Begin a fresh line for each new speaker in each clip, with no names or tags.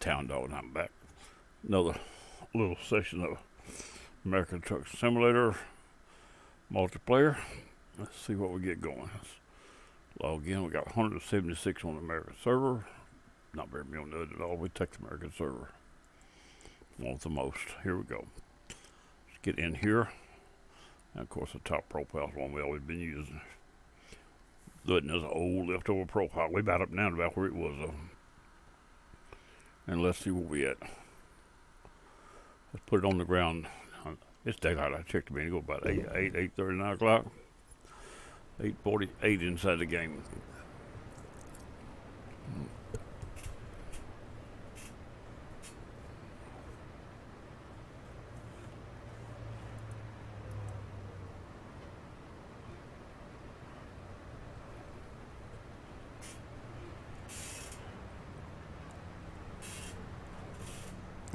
Town Dog, and I'm back. Another little session of American Truck Simulator multiplayer. Let's see what we get going. Let's log in. We got 176 on the American server. Not very many on the other at all. We take the American server. Want the most. Here we go. Let's get in here. And of course, the top profile is the one we always been using. Looking as an old leftover profile. We about up now to about where it was. And let's see where we at. Let's put it on the ground. It's daylight. I checked the minute ago, about 8:30, 9 o'clock. 8:48 inside the game.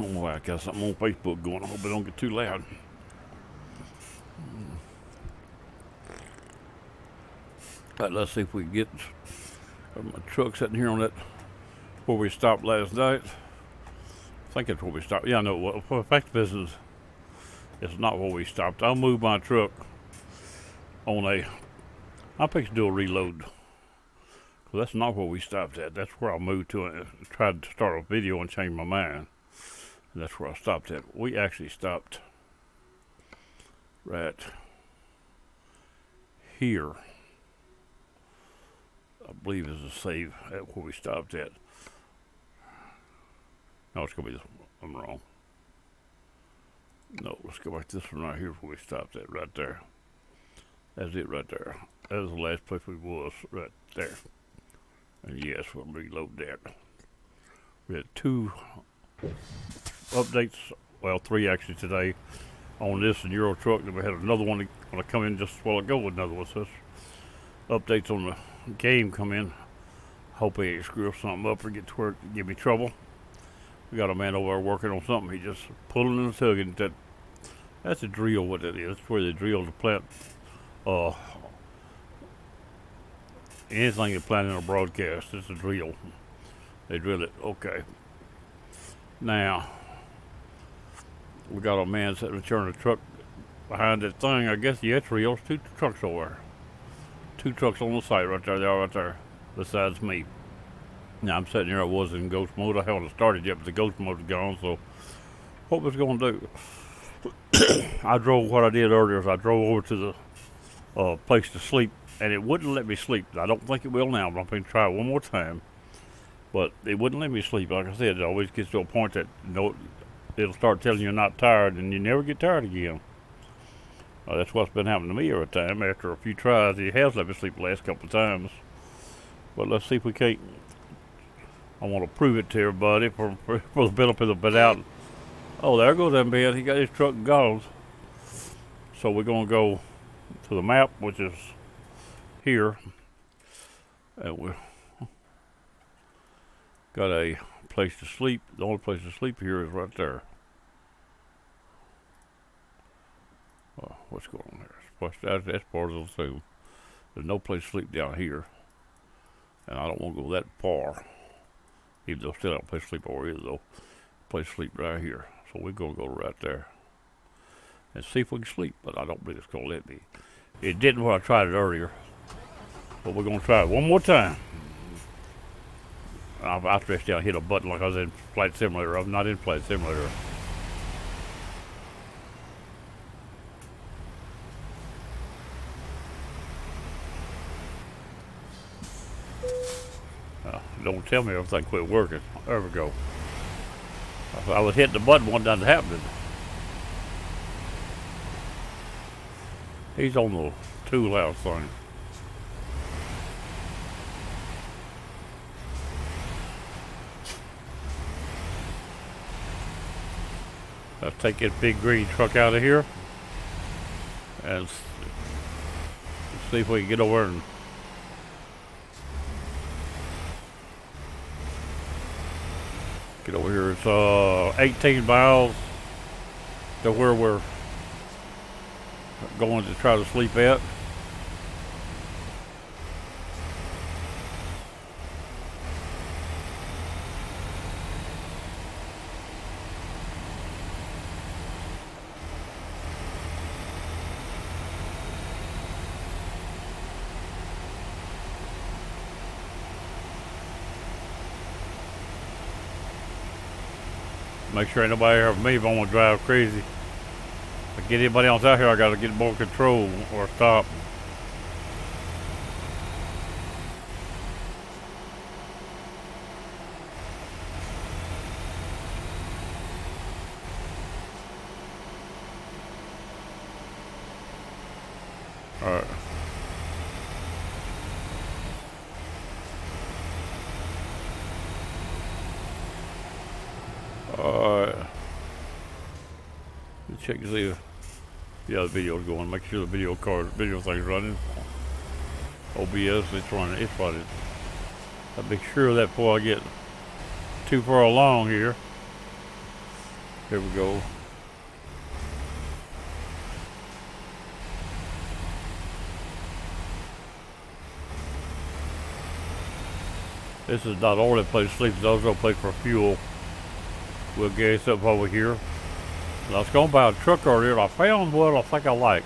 Oh, I got something on Facebook going. I hope it don't get too loud. But let's see if we can get my truck sitting here on that where we stopped last night. I think that's where we stopped. Yeah, I know. Well, for the fact business, it's not where we stopped. I'll move my truck on a. I'll pick to do a reload. Cause that's not where we stopped at. That's where I moved to and tried to start a video and change my mind. And that's where I stopped at. We actually stopped right here. I believe is a save at where we stopped at. No, it's gonna be this one. I'm wrong. No, let's go back to this one right here where we stopped at, right there. That's it right there. That was the last place we was, right there. And yes, we'll reload that. We had 2 updates, well 3 actually today on this and Euro truck. Then we had another one gonna come in just a while ago with another one. So updates on the game come in. Hope he ain't screw something up or get to work give me trouble. We got a man over there working on something. He just pulling and tugging. That's a drill. What that is? That's where they drill the plant. Anything you plant in a broadcast, it's a drill. They drill it. Okay. Now we got a man sitting turning a truck behind that thing. I guess yeah, it's real. There's 2 trucks over there. 2 trucks on the site right there. They are right there, besides me. Now I'm sitting here. I was in ghost mode. I haven't started yet, but the ghost mode is gone. So what was going to do? I drove. What I did earlier is I drove over to the place to sleep, and it wouldn't let me sleep. I don't think it will now, but I'm going to try it one more time. But it wouldn't let me sleep. Like I said, it always gets to a point that it'll start telling you you're not tired, and you never get tired again. That's what's been happening to me every time. After a few tries, it has let me sleep the last couple of times. But let's see if we can't. I want to prove it to everybody for the benefit of the out. Oh, there goes that man. He got his truck and goggles. So we're going to go to the map, which is here. And we're got a place to sleep. The only place to sleep here is right there. What's going on there? That's part of the zoo. There's no place to sleep down here. And I don't want to go that far. Even though still have a place to sleep over here though. Place to sleep right here. So we're going to go right there. And see if we can sleep. But I don't believe it's going to let me. It didn't when I tried it earlier. But we're going to try it one more time. I stretched out, hit a button like I was in Flight Simulator. I'm not in Flight Simulator. Don't tell me everything quit working. There we go. I was hitting the button, one doesn't happen. He's on the tool house thing. Let's take this big green truck out of here and see if we can get over and get over here. It's 18 miles to where we're going to try to sleep at. Make sure ain't nobody here with me if I want to drive crazy. If I get anybody else out here, I gotta get more control or stop. Alright. Alright. Check to see if the video's going. Make sure the video thing's running. OBS, it's running. I'll make sure of that before I get too far along here. Here we go. This is not only a place to sleep, it's also a place for fuel. We'll gas up over here. I was going to buy a truck earlier, and I found what I think I like.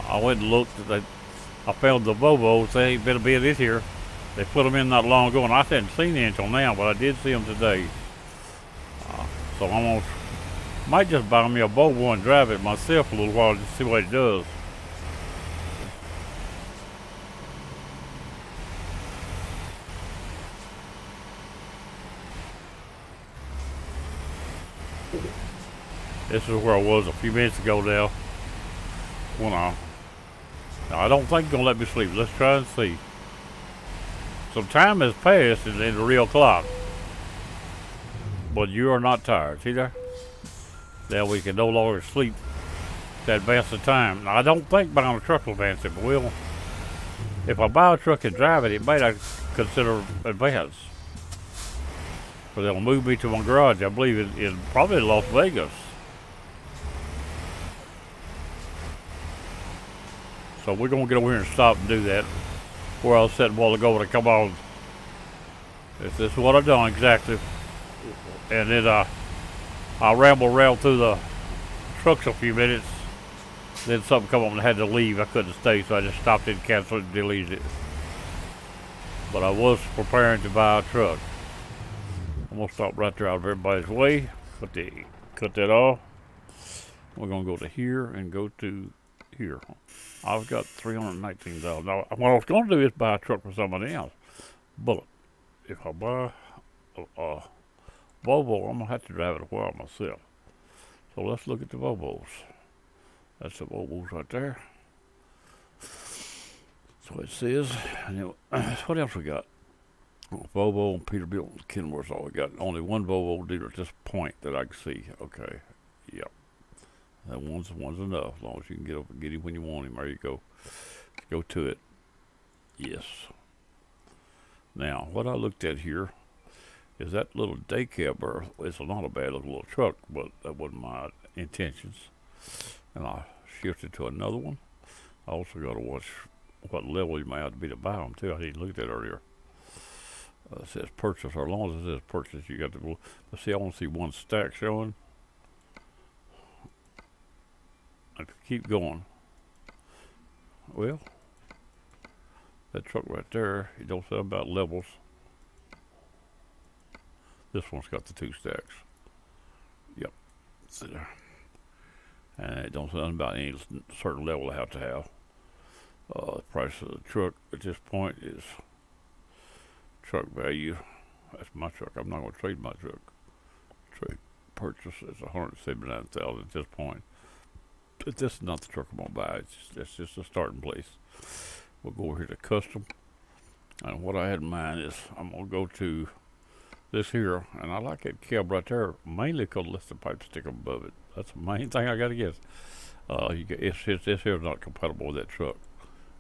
I went and looked. I found the Volvo. They ain't been a bit this here. They put them in not long ago, and I hadn't seen any until now, but I did see them today. So I'm might just buy me a Volvo and drive it myself a little while to see what it does. This is where I was a few minutes ago now. Now I don't think it's gonna let me sleep. Let's try and see. Some time has passed in the real clock, but you are not tired. See there? Now we can no longer sleep to advance the time. Now I don't think buying a truck will advance it, but will. If I buy a truck and drive it, it may not consider advance. But they'll move me to my garage. I believe in probably Las Vegas. So we're gonna get over here and stop and do that. Where I was sitting a while ago when I come on. This is what I've done exactly. And then I rambled around through the trucks a few minutes. Then something come up and I had to leave. I couldn't stay, so I just stopped it, canceled it, and deleted it. But I was preparing to buy a truck. I'm gonna stop right there out of everybody's way. Cut that off. We're gonna go to here and go to here. I've got $319,000. Now, what I was going to do is buy a truck for somebody else. But if I buy a Volvo, I'm going to have to drive it a while myself. So let's look at the Volvos. That's the Volvos right there. So it says, and what else we got? Volvo and Peterbilt and Kenworth's all we got. Only one Volvo dealer at this point that I can see. Okay, yep. That one's enough, as long as you can get up and get him when you want him. There you go. Go to it. Yes. Now, what I looked at here is that little day cabber. It's not a bad looking little truck, but that wasn't my intentions. And I shifted to another one. I also got to watch what level you may have to be to buy them, too. I didn't look at that earlier. It says purchase, or as long as it says purchase, you got to, let's see, I want to see one stack showing. If you keep going, well, that truck right there, it don't say about levels. This one's got the 2 stacks. Yep, see there. And it don't say nothing about any certain level I have to have. The price of the truck at this point is truck value. That's my truck. I'm not going to trade my truck. Trade purchase is $179,000 at this point. But this is not the truck I'm going to buy. It's just a starting place. We'll go over here to custom. And what I had in mind is I'm going to go to this here. And I like that cab right there, mainly because the the pipe stick above it. That's the main thing I got to get. This here is not compatible with that truck.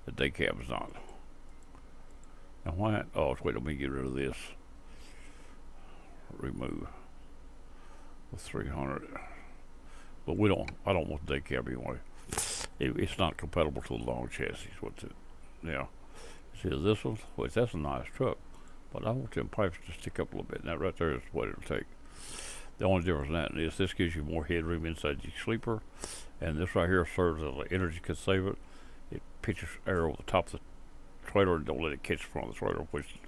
The day cab is not. Now why? Oh, wait, let me get rid of this. Remove the 300. But I don't want the day cab anyway. It's not compatible to the long chassis. What's it? Yeah. See this one? Wait, that's a nice truck. But I want them pipes to stick up a little bit. And that right there is what it'll take. The only difference in that is this gives you more headroom inside your sleeper. And this right here serves as an energy conservator. It pitches air over the top of the trailer and don't let it catch the front of the trailer, which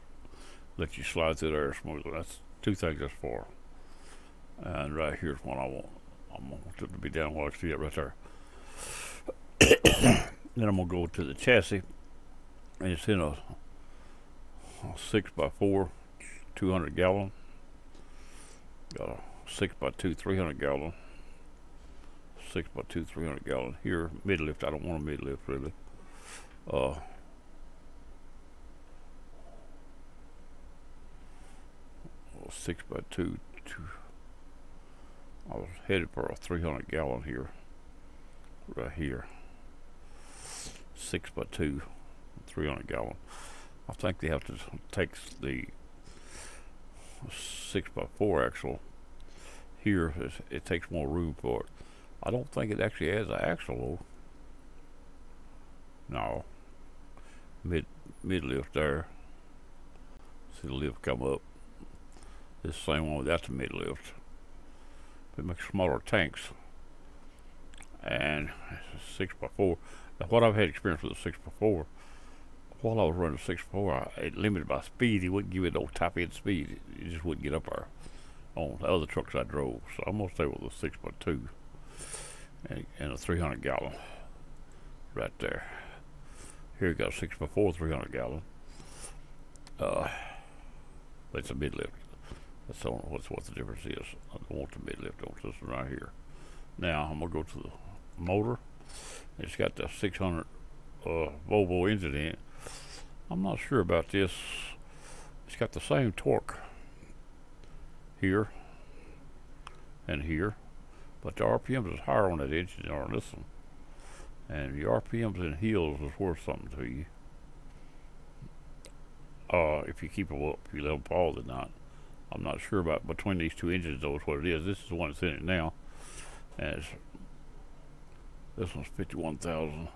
lets you slide through the air smoothly. That's 2 things that's for. And right here's one I want. I want it to be down where I see it right there. Then I'm gonna go to the chassis, and it's in a 6x4, 200 gallon. Got a 6x2, 300 gallon. 6x2, 300 gallon. Here, mid lift. I don't want a mid lift really. 6x2. I was headed for a 300 gallon here. Right here. 6x2, 300 gallon. I think they have to take the 6x4 axle here. It takes more room for it. I don't think it actually has an axle though. No. Mid lift there. See the lift come up. This same one without the mid lift. It makes smaller tanks. And it's a 6x4. Now, what I've had experience with a 6x4, while I was running a 6x4, it limited my speed. He wouldn't give it no top end speed. It just wouldn't get up there on the other trucks I drove. So I'm gonna stay with a 6x2 and a 300 gallon right there. Here you got a 6x4, 300 gallon. It's a mid lift. That's what the difference is. I don't want the mid lift on this one right here. Now I'm gonna go to the motor. It's got the 600 Volvo engine in it. I'm not sure about this. It's got the same torque here and here, but the RPMs is higher on that engine than on this one. And the RPMs in hills is worth something to you. If you keep them up, if you let them fall, then not. I'm not sure about between these two engines though is what it is. This is the one that's in it now. And this one's 51,000.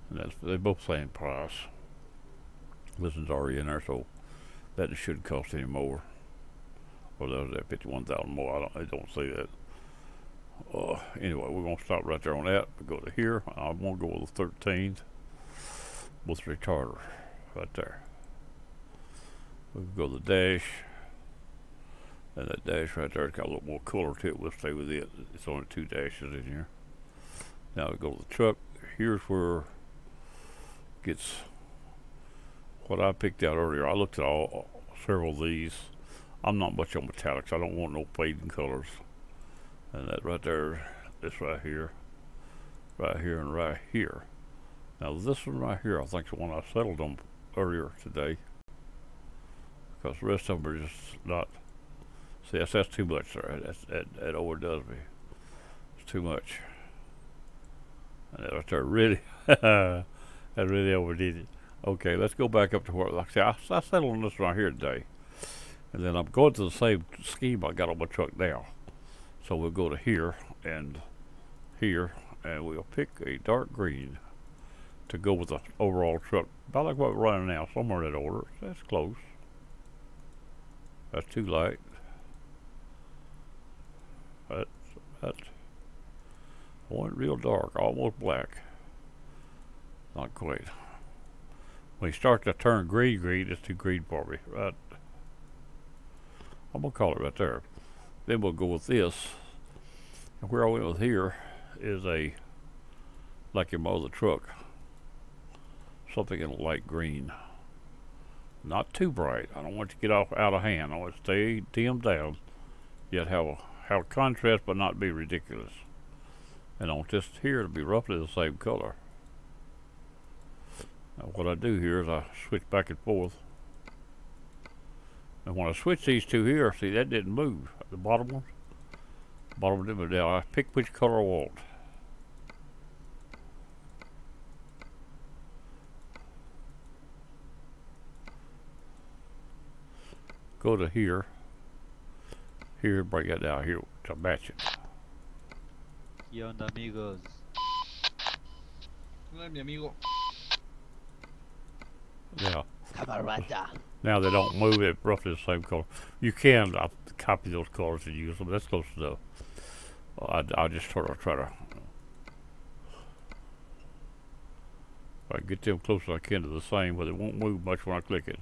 And they're both same price. This one's already in there, so that shouldn't cost any more. Or that 51,000 more. I don't see that. Anyway, we're gonna stop right there on that. We go to here. I'm gonna go with the 13th with retarder right there. We can go to the dash. And that dash right there, it's got a little more color to it. We'll stay with it. It's only 2 dashes in here. Now we go to the truck. Here's where it gets what I picked out earlier. I looked at several of these. I'm not much on metallics. I don't want no fading colors. And that right there, this right here, and right here. Now this one right here, I think is the one I settled on earlier today. Because the rest of them are just not. See, that's too much there. That overdoes me. It's too much. And that right there really, that really overdid it. Okay, let's go back up to where, like I say, I settled on this right here today. And then I'm going to the same scheme I got on my truck now. So we'll go to here, and we'll pick a dark green to go with the overall truck. About like what we're running now, somewhere in that order. That's close. That's too light. That's I want it real dark, almost black. Not quite. When you start to turn green, it's too green for me. Right. I'm gonna call it right there. Then we'll go with this. And where I went with here is like your other truck. Something in a light green. Not too bright. I don't want it to get out of hand. I want it to stay dimmed down. Yet have contrast but not be ridiculous. And I want this here to be roughly the same color. Now what I do here is I switch back and forth. And when I switch these two here, see that didn't move. The bottom one. Bottom didn't move down. I pick which color I want. Go to here. Here, bring it down here to match it.
¿Qué onda, amigos?
Hola, mi amigo.
Yeah.
Camarada.
Now they don't move it roughly the same color. You can copy those colors and use them. That's close enough. I'll just try to I get them close as I can to the same, but it won't move much when I click it.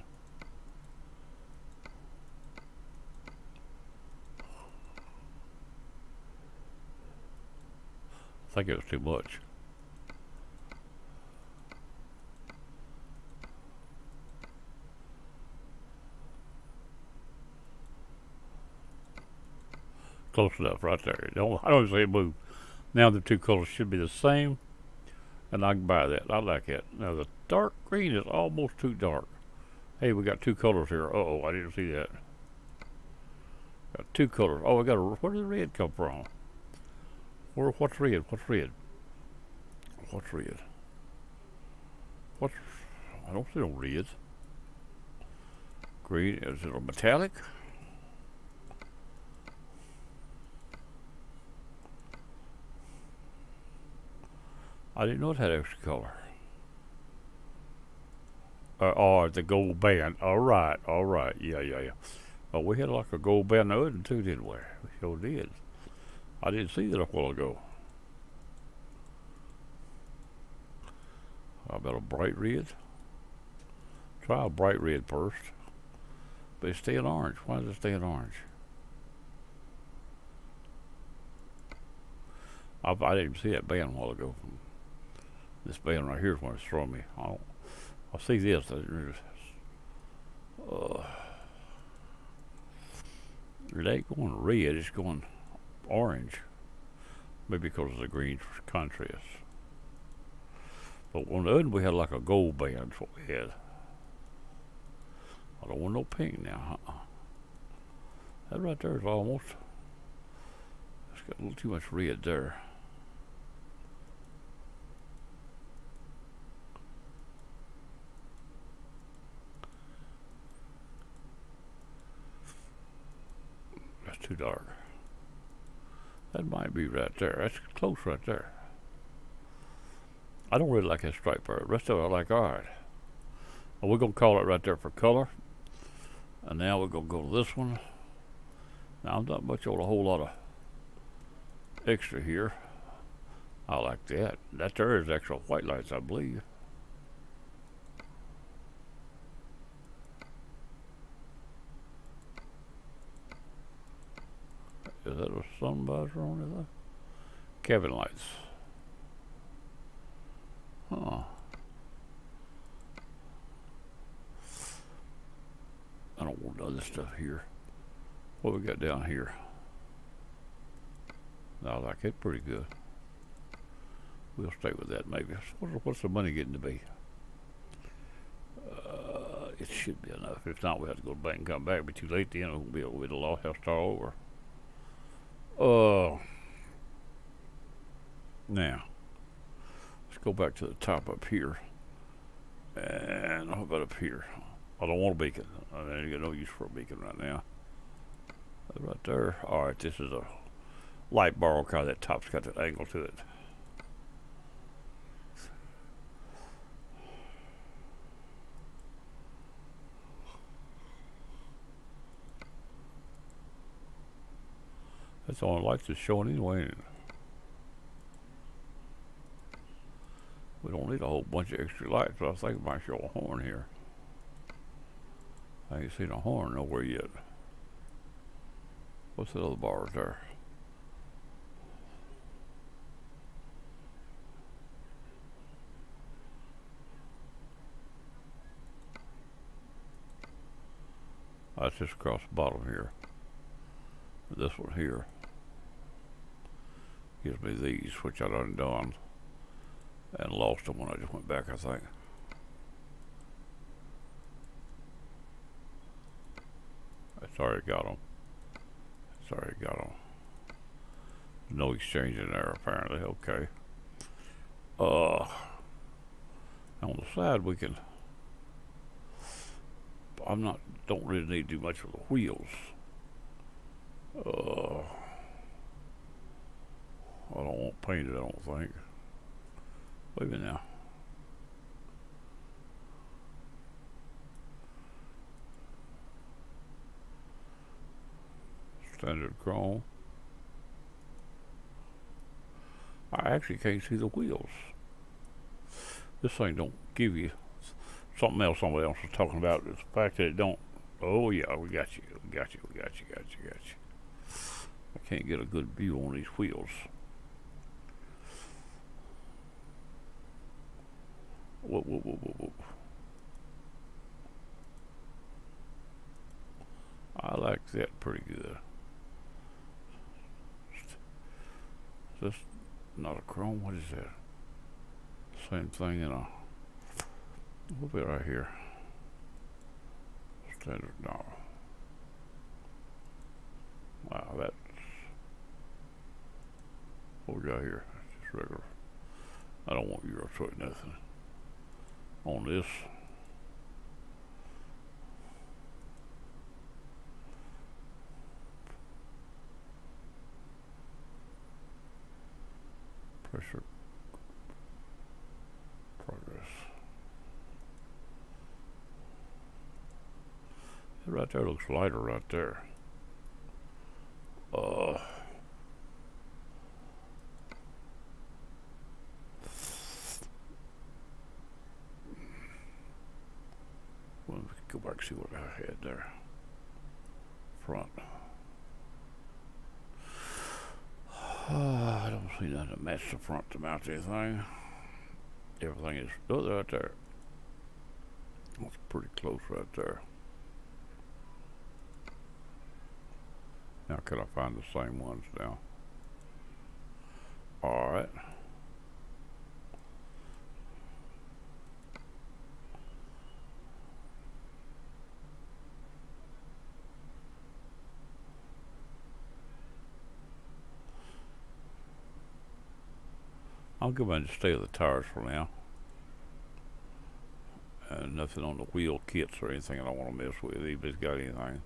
think it was too much. Close enough right there. I don't see it move. Now the two colors should be the same, and I can buy that. I like it. Now the dark green is almost too dark. Hey, we got two colors here. Uh-oh, I didn't see that. Got two colors. Oh, where did the red come from? What's red? What's red? What's red? I don't see no red. Green, is it a metallic? I didn't know it had extra color. Oh, the gold band. All right. Yeah. Oh, we had like a gold band hood too, didn't we? We sure did. I didn't see that a while ago. How about a bright red? Try a bright red first. But it's staying orange. Why does it stay in orange? I didn't even see that band a while ago. This band right here is what it's throwing me. I'll see this. It ain't going red, it's going orange. Maybe because of the green contrast. But on the other we had like a gold band, that's what we had. I don't want no pink now. That right there is almost, it's got a little too much red there. That's too dark. That might be right there. That's close right there. I don't really like that stripe part. The rest of it I like. Alright. Well, we're going to call it right there for color. And now we're going to go to this one. Now I'm not much on a whole lot of extra here. I like that. That there is extra white lights, I believe. Is that a sun visor on it? Cabin lights. Huh. I don't want other stuff here. What we got down here? I like it pretty good. We'll stay with that maybe. What's the money getting to be? It should be enough. If not, we have to go to the bank and come back. It'll be too late then. It won't be able to the law have to start over. Now, let's go back to the top up here. And how about up here? I don't want a beacon. I ain't got no use for a beacon right now. Right there. Alright, this is a light bar car. That top's got that angle to it. That's the only lights that's showing anyway, ain't it? We don't need a whole bunch of extra lights, but I think it might show a horn here. I ain't seen a horn nowhere yet. What's that other bar right there? That's just across the bottom here. This one here gives me these, which I done and lost them when I just went back, I think. It's already got them. It's already got them. No exchange in there apparently. Okay. On the side we can. Don't really need to do much with the wheels. I don't want painted, I don't think. Wait a minute now. Standard chrome. I actually can't see the wheels. This thing don't give you something else somebody else was talking about. It's the fact that it don't. Oh yeah, we got you. I can't get a good view on these wheels. Whoa, whoa, whoa, whoa, whoa. I like that pretty good. Is this not a chrome? What is that? Same thing in a little bit right here. Standard, no. Wow, that's what we got here. Just regular. I don't want Euro truck nothing on this. Pressure progress. That right there looks lighter right there. Well, we can go back and see what I had there. Front. I don't see nothing to match the front to mount anything. Everything is right there. That's pretty close right there. Now can I find the same ones now? Alright. I'll go ahead and stay with the tires for now. And nothing on the wheel kits or anything I don't want to mess with, if it's got anything.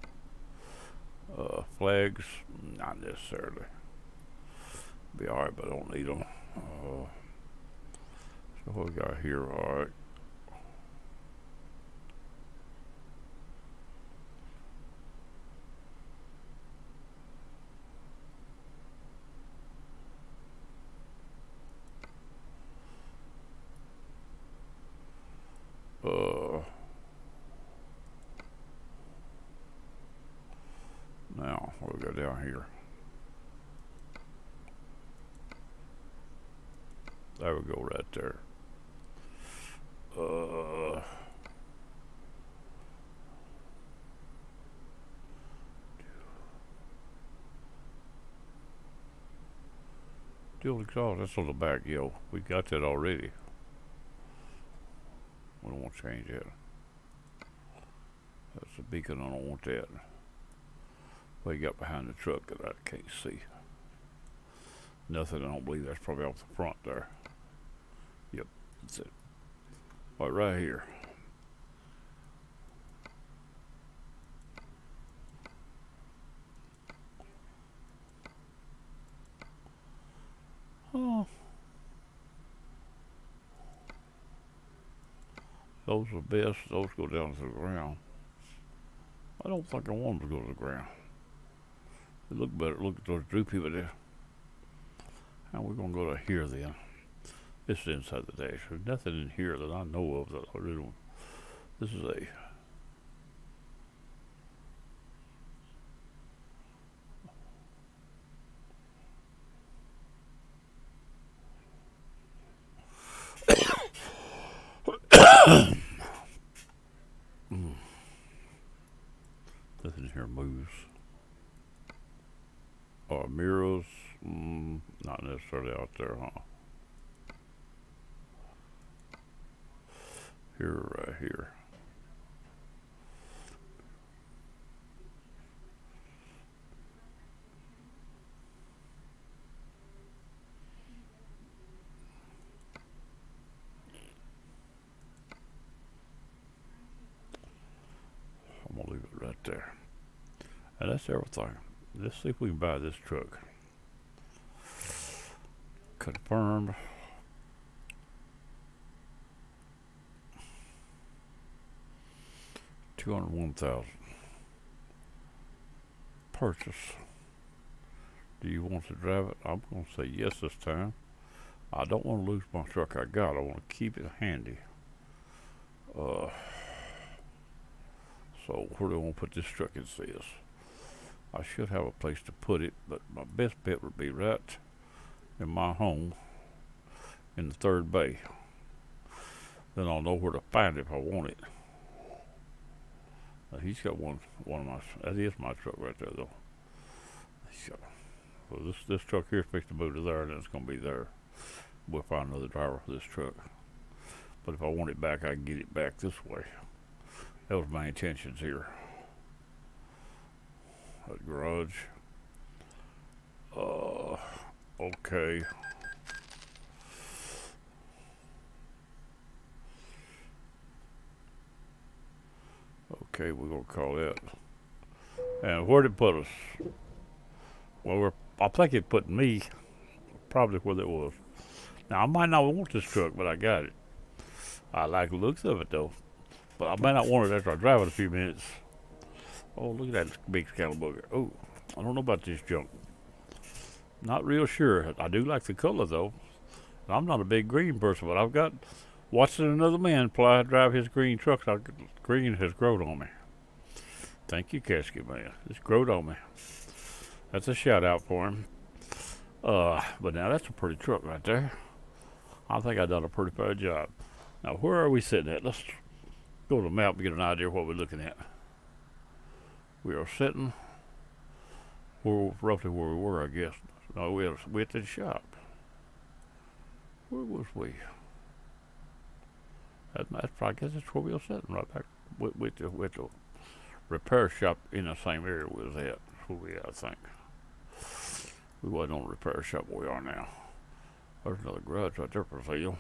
Flags, not necessarily. Be alright, but I don't need them. So what we got here, alright. Now, what we got down here? There we go, right there. Dual exhaust, that's on the back, yo. We got that already. We don't want to change that. That's the beacon, I don't want that. What you got behind the truck that I can't see? Nothing, I don't believe that's probably off the front there. Yep, that's it. Right here. Oh. Those are best, those go down to the ground. I don't think I want them to go to the ground. They look better, look at those droopy over there. And we're gonna go to here then. This is inside the dash. There's nothing in here that I know of that I really don't. This is a nothing here moves. Mirrors, not necessarily out there, huh? Here, right here. I'm gonna leave it right there. And that's everything. Let's see if we can buy this truck. Confirmed. $201,000. Purchase. Do you want to drive it? I'm going to say yes this time. I don't want to lose my truck I got. I want to keep it handy. So where do I want to put this truck? It says I should have a place to put it, but my best bet would be right in my home in the third bay. Then I'll know where to find it if I want it. He's got one of my. That is my truck right there, though. So this truck here is fixed to move to there, and it's going to be there. We'll find another driver for this truck. But if I want it back, I can get it back this way. That was my intentions here. That garage. Okay. Okay, we're gonna call that. And where'd it put us? Well, I think it put me probably where it was. Now I might not want this truck, but I got it. I like the looks of it though, but I might not want it after I drive it a few minutes. Oh, look at that big scallywag. Oh, I don't know about this junk. Not real sure. I do like the color though. I'm not a big green person, but I've got watching another man drive his green truck. Green has grown on me. Thank you, Casket Man. It's growed on me. That's a shout out for him. But now that's a pretty truck right there. I think I done a pretty fair job. Now where are we sitting at? Let's go to the map and get an idea of what we're looking at. We are sitting roughly where we were, I guess. No, we're at the shop. Where was we? That's probably, I guess that's where we were sitting, right back with the repair shop in the same area we was at. That's where we at, I think. We wasn't on the repair shop where we are now. There's another garage right there for sale.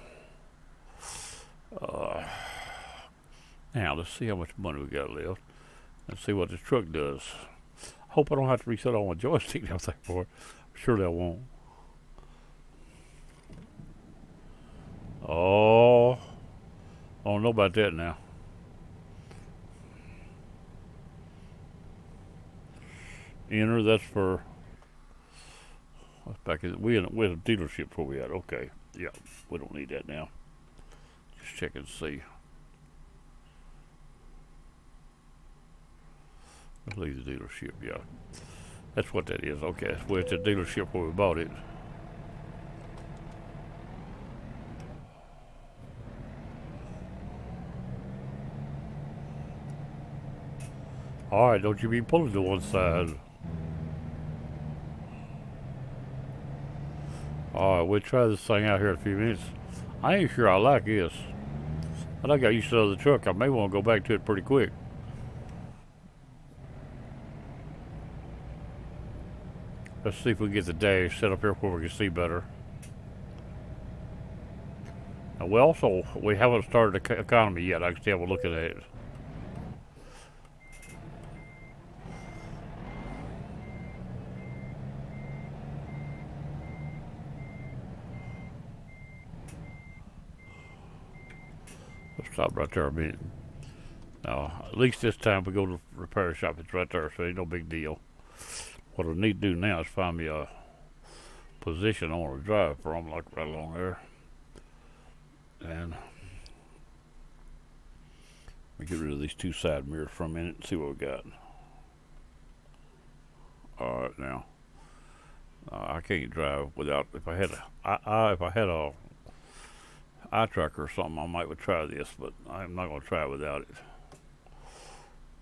Now let's see how much money we got left. Let's see what this truck does. Hope I don't have to reset all my joystick and everything for it. Surely I won't. Oh, I don't know about that now. Enter, that's for, what's back in, we're a dealership where we at. Okay, yeah, we don't need that now. Just check and see. Let's leave the dealership, yeah. That's what that is, okay. We're at the dealership where we bought it. Alright, don't you be pulling to one side. Alright, we'll try this thing out here in a few minutes. I ain't sure I like this. I done got used to the other truck. I may want to go back to it pretty quick. Let's see if we can get the dash set up here where we can see better. Now we haven't started the economy yet. I can still have a look at it. Let's stop right there a minute. Now, at least this time we go to the repair shop. It's right there, so it ain't no big deal. What I need to do now is find me a position I want to drive from, like right along there. And let me get rid of these two side mirrors for a minute and see what we got. Alright, now I can't drive without, if I had a eye tracker or something, I might would try this, but I'm not going to try it without it.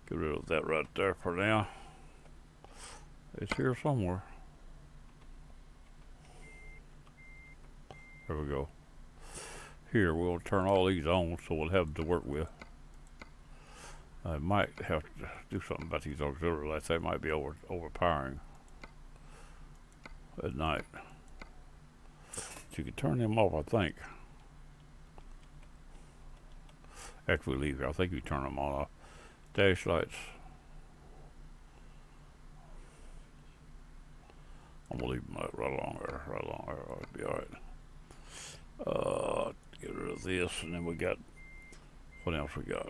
Get rid of that right there for now. It's here somewhere. There we go. Here, we'll turn all these on so we'll have to work with. I might have to do something about these auxiliary lights. They might be overpowering at night. But you can turn them off, I think. After we leave here, I think you turn them all off. Dash lights. I'm gonna leave them right along there. It'll be alright. Get rid of this, and then we got, what else we got?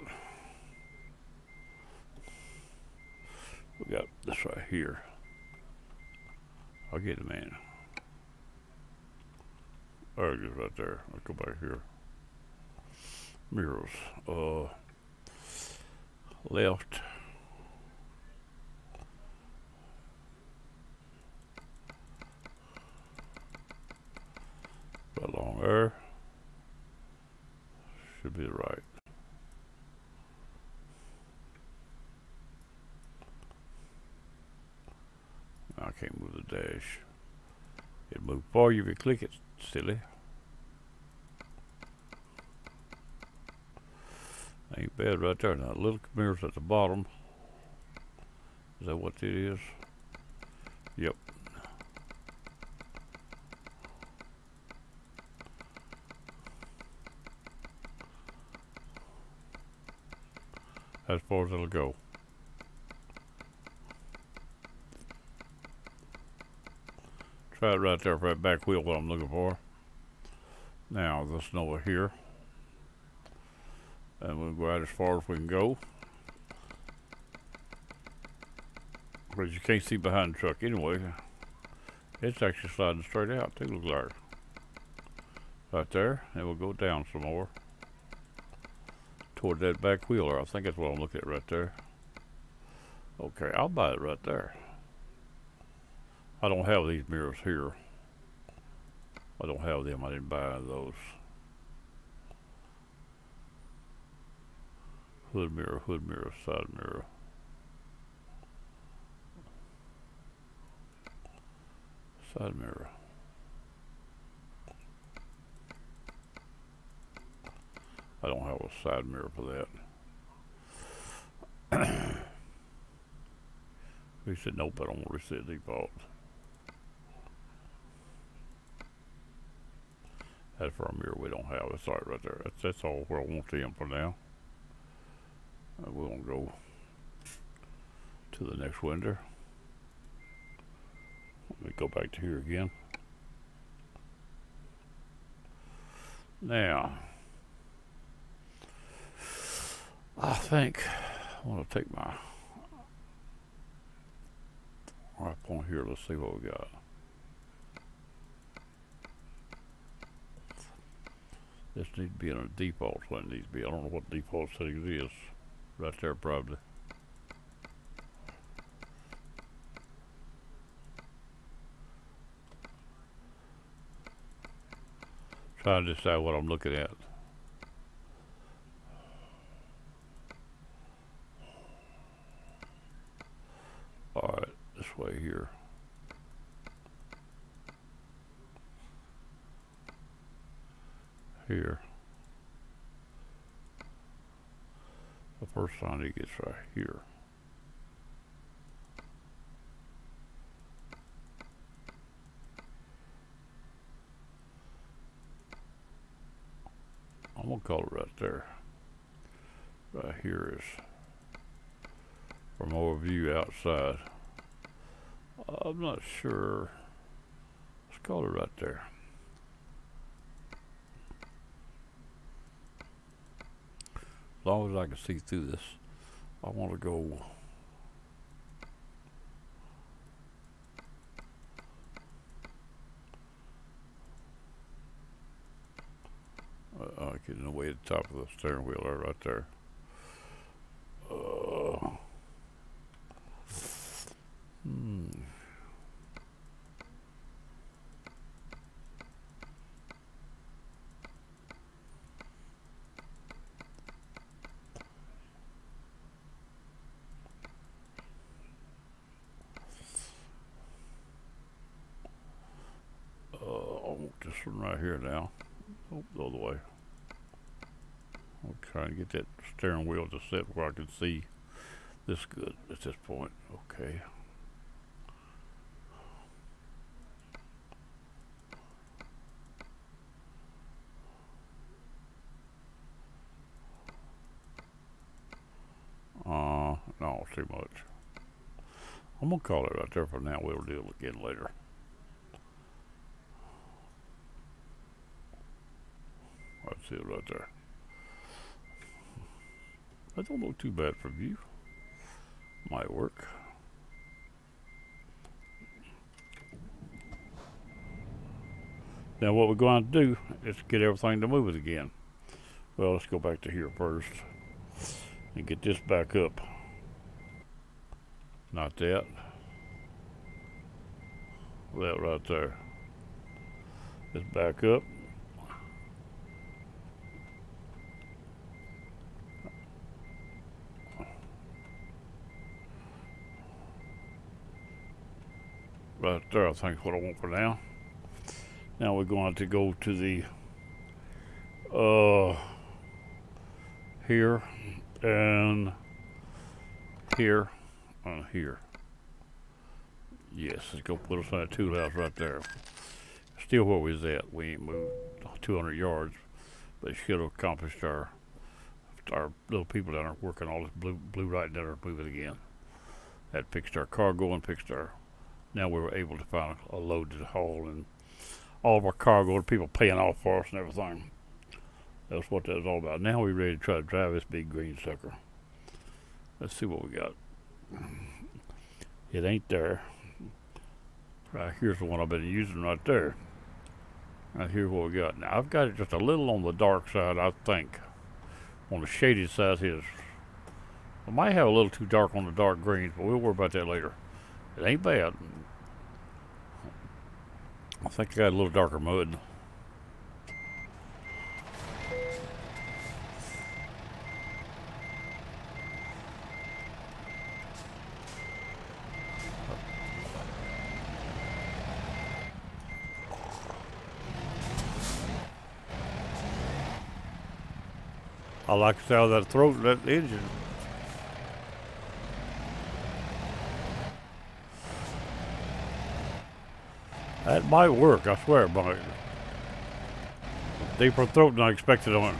We got this right here. I'll get it, man. There it is right there. Let's go back here. Mirrors. Left. Right along there. Should be right. I can't move the dash. It moves for you if you click it, silly. Ain't bad right there. Now, little mirrors at the bottom. Is that what it is? Yep. As far as it'll go. Try it right there for that back wheel, what I'm looking for. Now, this one over here. And we'll go out as far as we can go. Because you can't see behind the truck anyway. It's actually sliding straight out too, look like. Right there, and we'll go down some more. Toward that back wheel, or I think that's what I'm looking at right there. Okay, I'll buy it right there. I don't have these mirrors here. I don't have them, I didn't buy those. Hood mirror, side mirror. Side mirror. I don't have a side mirror for that. We said nope, I don't want to reset default. That's for a mirror we don't have. That's right there. That's all where I want them for now. We won't go to the next window. Let me go back to here again. Now, I think I want to take my right point here. Let's see what we got. This needs to be in a default. What it needs to be. I don't know what default settings is. Right there, probably. Trying to decide what I'm looking at. All right, this way here. Here. The first sign he gets right here. I'm gonna call it right there. Right here is for more view outside. I'm not sure. Let's call it right there. As long as I can see through this, I want to go. Getting away at the top of the steering wheel there, right there. I want this one right here now. Oh, the other way. I'm trying to get that steering wheel to sit where I can see this good at this point. Okay. No, too much. I'm gonna call it right there for now. We'll do it again later. That's it right there. That don't look too bad for view. Might work. Now what we're going to do is get everything to move it again. Well, let's go back to here first and get this back up. Not that. That right there. Let's back up. right there, I think is what I want for now. Now we're going to go to the here and here and here. Yes, let's go put us on that tool house right there. Still where we was at. We ain't moved 200 yards, but it should have accomplished our little people down there working all this blue right down there moving again. That fixed our cargo and fixed our. Now we were able to find a load to haul and all of our cargo, the people paying off for us and everything. That's what that was all about. Now we're ready to try to drive this big green sucker. Let's see what we got. It ain't there. Right here's the one I've been using right there. Right here's what we got. Now I've got it just a little on the dark side, I think. On the shaded side here. I might have a little too dark on the dark greens, but we'll worry about that later. It ain't bad. I think I got a little darker mud. I like the sound of that throat, that engine. That might work, I swear it might. Deeper throat than I expected on it.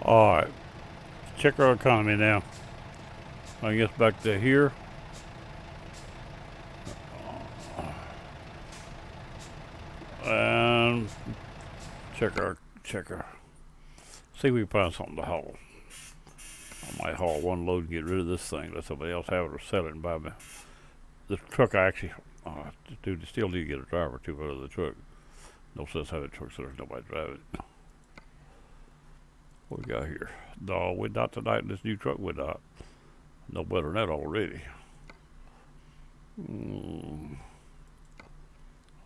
Alright, check our economy now. I guess back to here. And check our. See if we can find something to haul. I might haul one load and get rid of this thing. Let somebody else have it or sell it and buy me. This truck I actually, dude, still need to get a driver too out of the truck. No sense having a truck so there's nobody driving it. What we got here? No, we're not tonight in this new truck, we're not. No better than that already.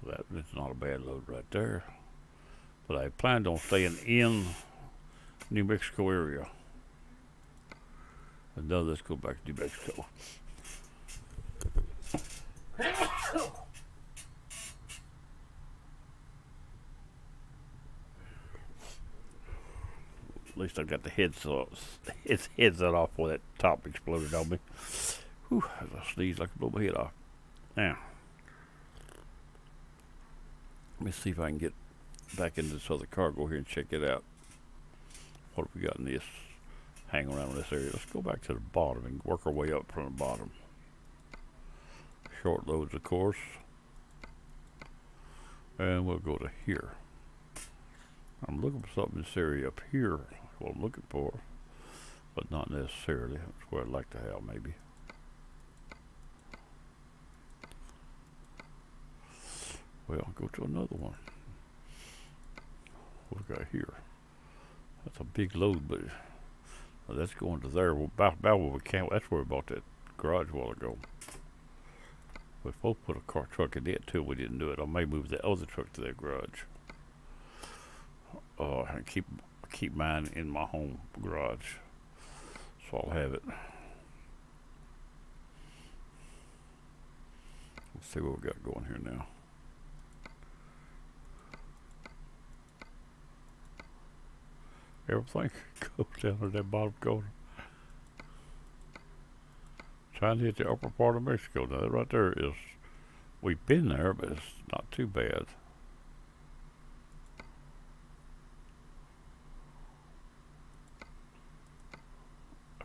That is not a bad load right there. But I planned on staying in New Mexico area. And now let's go back to New Mexico. At least I got the headset off before that top exploded on me. Whew, I sneezed like I blew my head off. Now, let me see if I can get back into this other cargo here and check it out. What have we got in this? Hang around in this area. Let's go back to the bottom and work our way up from the bottom. Short loads, of course. And we'll go to here. I'm looking for something in this area up here. That's what I'm looking for. But not necessarily. That's where I'd like to have, maybe. Well, go to another one. What we got here? That's a big load, but that's going to there. Well, about where we can't. That's where we bought that garage a while ago. We're supposed to put a truck in it too. We didn't do it. I may move the other truck to that garage. And keep mine in my home garage. So I'll have it. Let's see what we got going here now. Everything goes down to that bottom corner. Trying to hit the upper part of Mexico. Now that right there is, we've been there, but it's not too bad.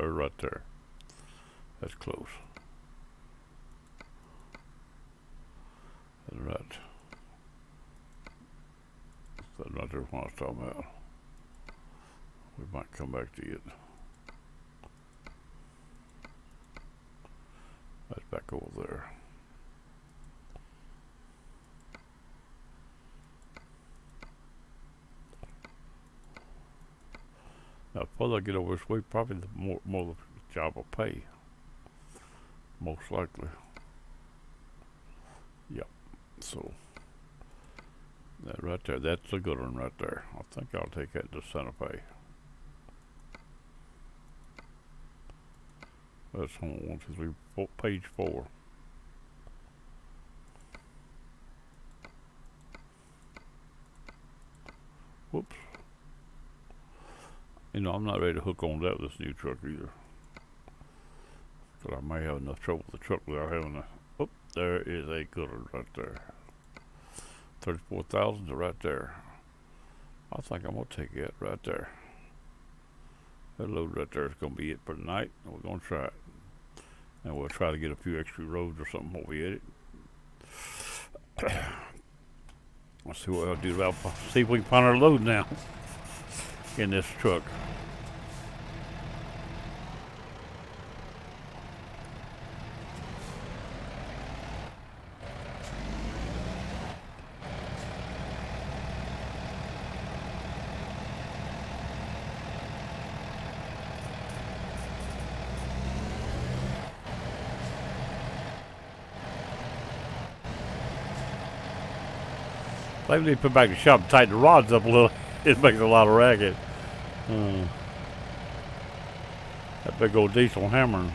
Oh, right there. That's close. That's right. That's right there what I was talking about. We might come back to it. That's back over there. The further I get over this way, probably the more the job will pay. Most likely. Yep. So that right there, that's a good one right there. I think I'll take that to Santa Fe. That's on 1, 2, 3, 4, page 4. Whoops. You know, I'm not ready to hook on that with this new truck either. But I may have enough trouble with the truck without having a... Oh, there is a good one right there. 34,000 right there. I think I'm going to take it right there. That load right there is going to be it for tonight. And we're going to try it. And we'll try to get a few extra roads or something while we edit. Let's see what I'll do. I'll see if we can find our load now in this truck. Maybe they put back the shop and tighten the rods up a little. It makes a lot of racket. That big old diesel hammering.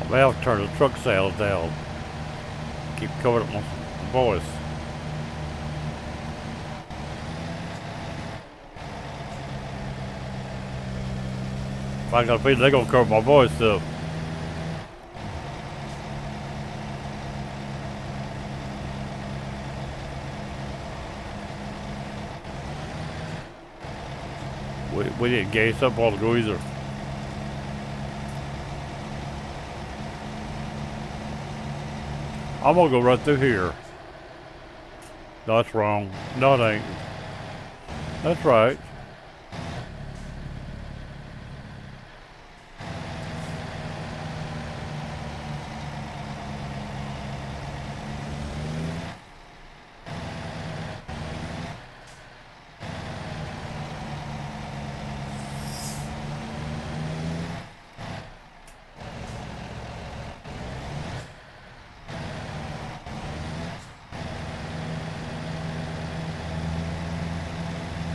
I'll have to turn the truck sails down. Keep covering up my voice. I got a feeling they're gonna cover my voice up. We didn't gas up all the go either. I'm gonna go right through here. No, that's wrong. No, it ain't. That's right.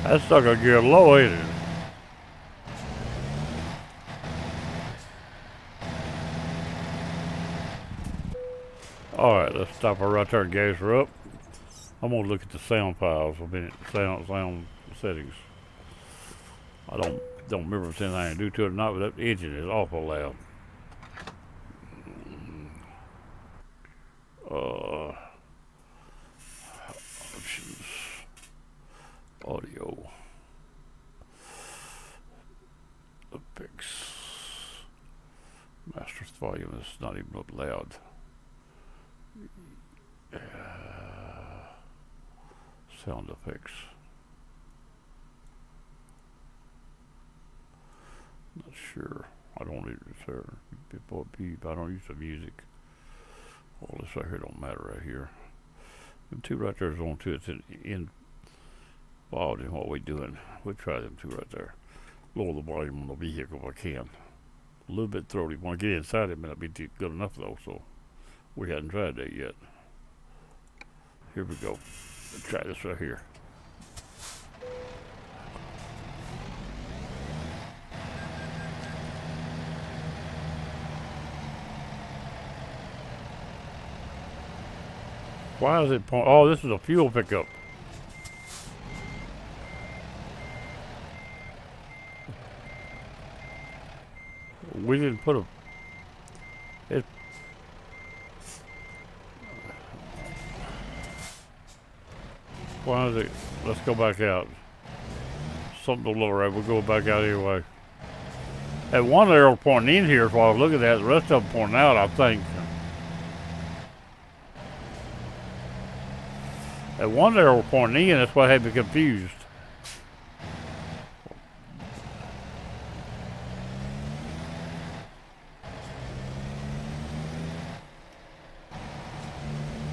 That sucker get low, ain't it? Alright, let's stop her right there and gas her up. I'm gonna look at the sound files a minute. Sound settings. I don't remember if there's anything to do to it or not, but that engine is awful loud. Options. Audio. Effects. Master volume is not even up loud. Sound effects. Not sure. I don't need to say beep. I don't use the music. All this right here don't matter right here. Them two right there is on too. It's involved in what we're doing. We'll try them two right there. Lower the volume on the vehicle if I can. A little bit throaty. When I get inside it may not be good enough though, so we hadn't tried that yet. Here we go. Let's try this right here. Why is it point? Oh, this is a fuel pickup. We didn't put a... Why is it... Let's go back out. Something don't look right. We'll go back out anyway. That one arrow pointing in here is what I was looking at. The rest of them pointing out, I think. That one there was pointing in, that's what had me confused.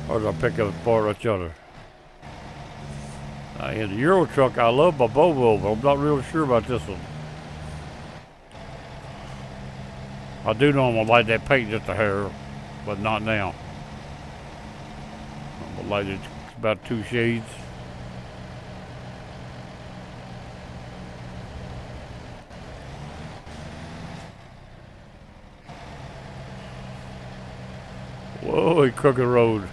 Or did I pick up for each other? In the Euro truck, I love my Volvo, but I'm not really sure about this one. I do know I'm gonna light that paint just a hair, but not now. I'm gonna light it about 2 shades. Whoa, a crooked road.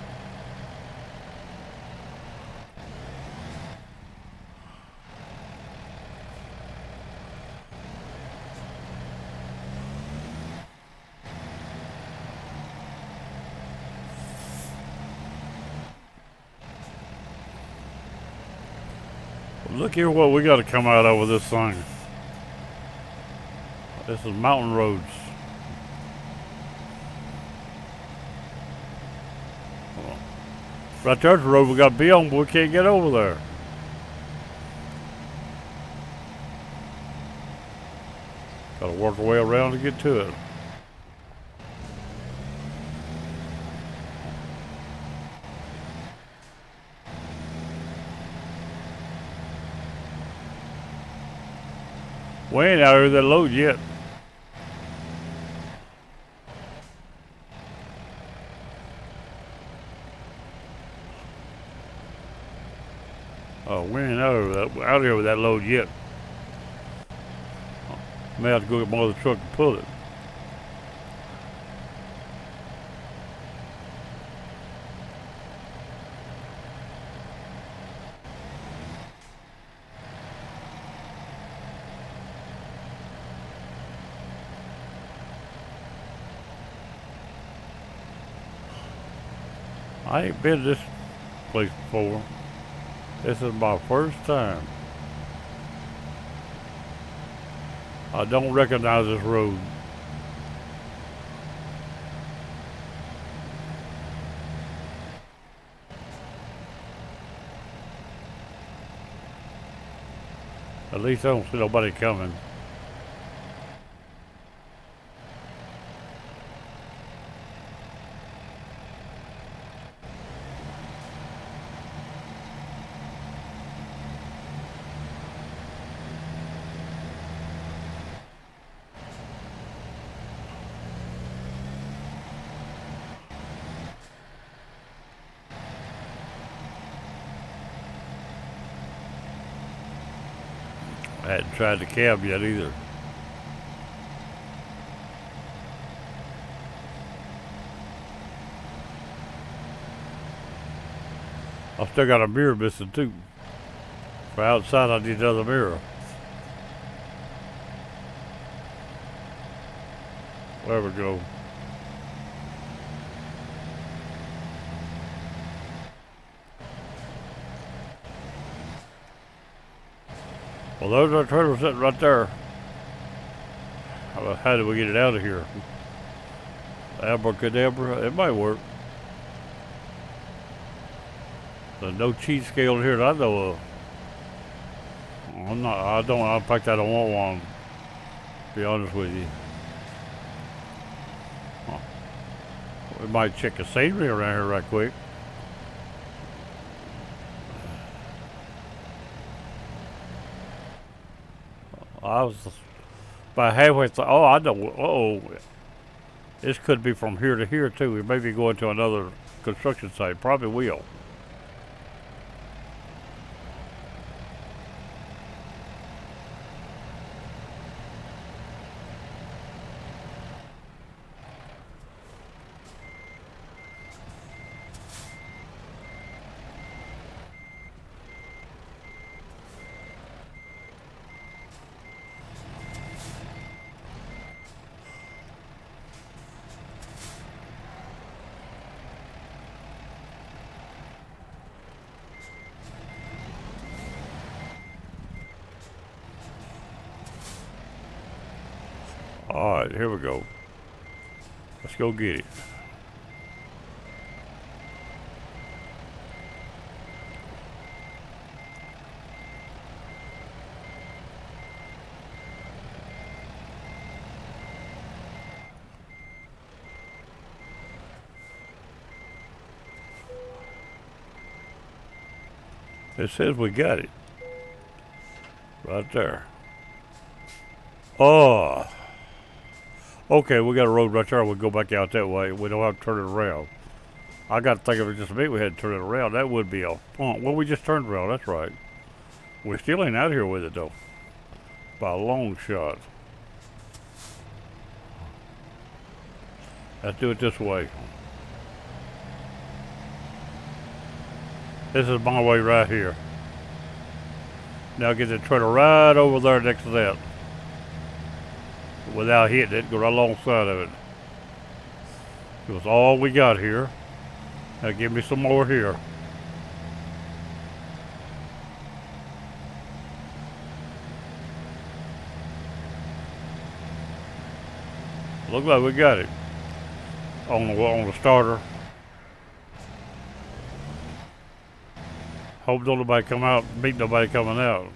Look here what we got to come out over this thing. This is mountain roads. Right there's the road we got to be on, but we can't get over there. Got to work our way around to get to it. We ain't out of that load yet. Oh, we ain't out here with that load yet. May have to go get my other truck to pull it. I ain't been to this place before. This is my first time. I don't recognize this road. At least I don't see nobody coming. I hadn't tried the cab yet either. I still got a mirror missing too. For outside I need another mirror. There we go. Well, there's our trailer sitting right there. How do we get it out of here? Abracadabra, it might work. There's no cheat scale here that I know of. In fact, I don't want one, to be honest with you. We might check the scenery around here right quick. I was about halfway through. Oh, I know. Uh-oh. This could be from here to here, too. We may be going to another construction site. Probably will. Alright, here we go. Let's go get it. It says we got it. Right there. Oh. Okay, we got a road right there. We'll go back out that way. We don't have to turn it around. I got to think of it just a bit. We had to turn it around. That would be a fun. Well, we just turned around. That's right. We still ain't out here with it, though. By a long shot. Let's do it this way. This is my way right here. Now get the trailer right over there next to that. Without hitting it, go right alongside of it. That's all we got here. Now give me some more here. Looks like we got it. On the starter. Hope don't nobody come out, meet nobody coming out.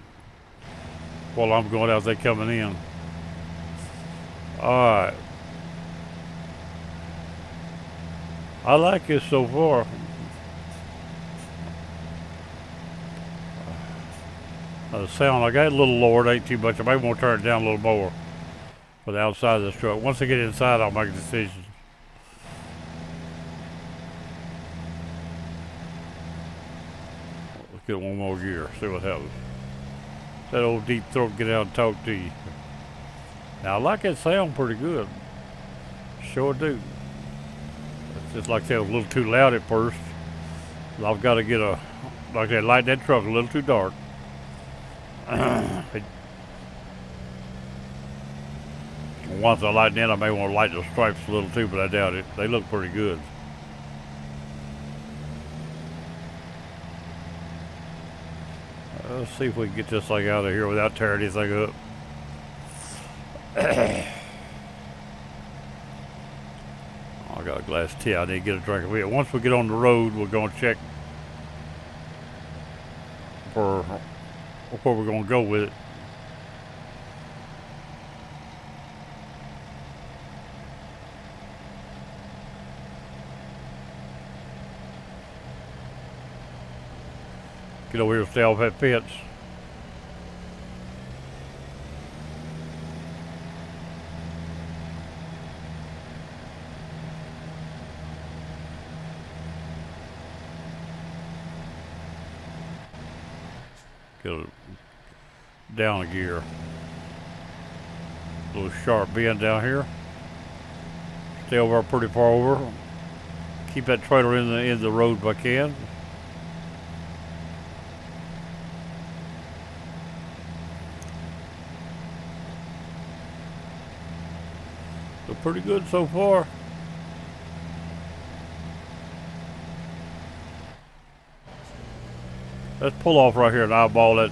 While I'm going out, they coming in. Alright. I like this so far. The sound, I got it a little lower, it ain't too much. I might want to turn it down a little more for the outside of this truck. Once I get inside, I'll make a decision. Let's get one more gear, see what happens. That old deep throat get out and talk to you. Now, I like that sound pretty good. Sure do. It's just like that, it was a little too loud at first. I've got to get a, like that, light that truck a little too dark. Once I lighten in, I may want to lighten the stripes a little too, but I doubt it. They look pretty good. Let's see if we can get this thing out of here without tearing anything up. I got a glass of tea. I need to get a drink of it. Once we get on the road, we're going to check for where we're going to go with it. Get over here and stay off that fence. Get it down a gear. A little sharp bend down here. Stay over pretty far over. Keep that trailer in the road if I can. So pretty good so far. Let's pull off right here and eyeball it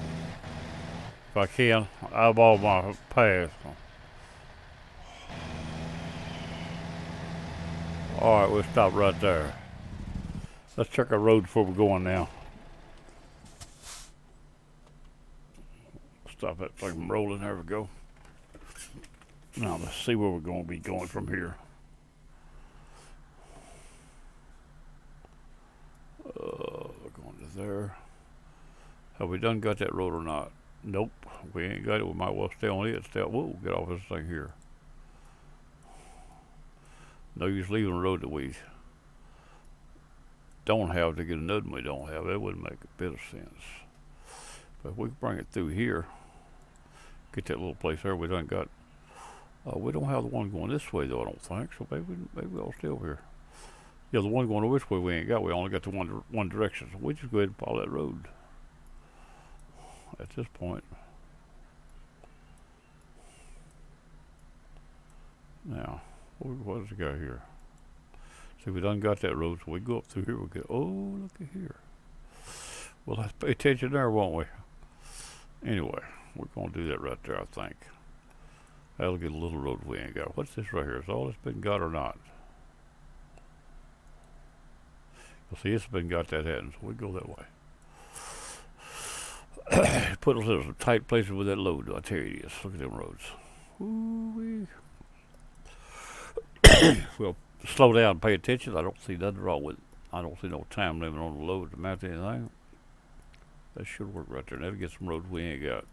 if I can. Eyeball my path. Alright, we'll stop right there. Let's check our road before we're going now. Stop that thing from rolling. There we go. Now let's see where we're going to be going from here. We're going to there. Have we done got that road or not? Nope, we ain't got it. We might well stay on it. Whoa, get off this thing here. No use leaving a road that we don't have to get another one we don't have. That wouldn't make a bit of sense. But if we can bring it through here, get that little place there we done got. We don't have the one going this way though, I don't think. So maybe I'll stay over here. Yeah, the one going over this way we ain't got. We only got the one direction. So we just go ahead and follow that road. At this point. Now, what does it got here? See, we done got that road, so we go up through here. We go, oh, look at here. Well, let's pay attention there, won't we? Anyway, we're going to do that right there, I think. That'll get a little road we ain't got. What's this right here? Is all this been got or not? You'll see, it's been got that hadn't, so we go that way. Put us in some tight places with that load. I tell you this. Look at them roads. Ooh-wee. Well, slow down and pay attention. I don't see nothing wrong with it. I don't see no time limit on the load to mount anything. That should work right there. That'll get some roads we ain't got.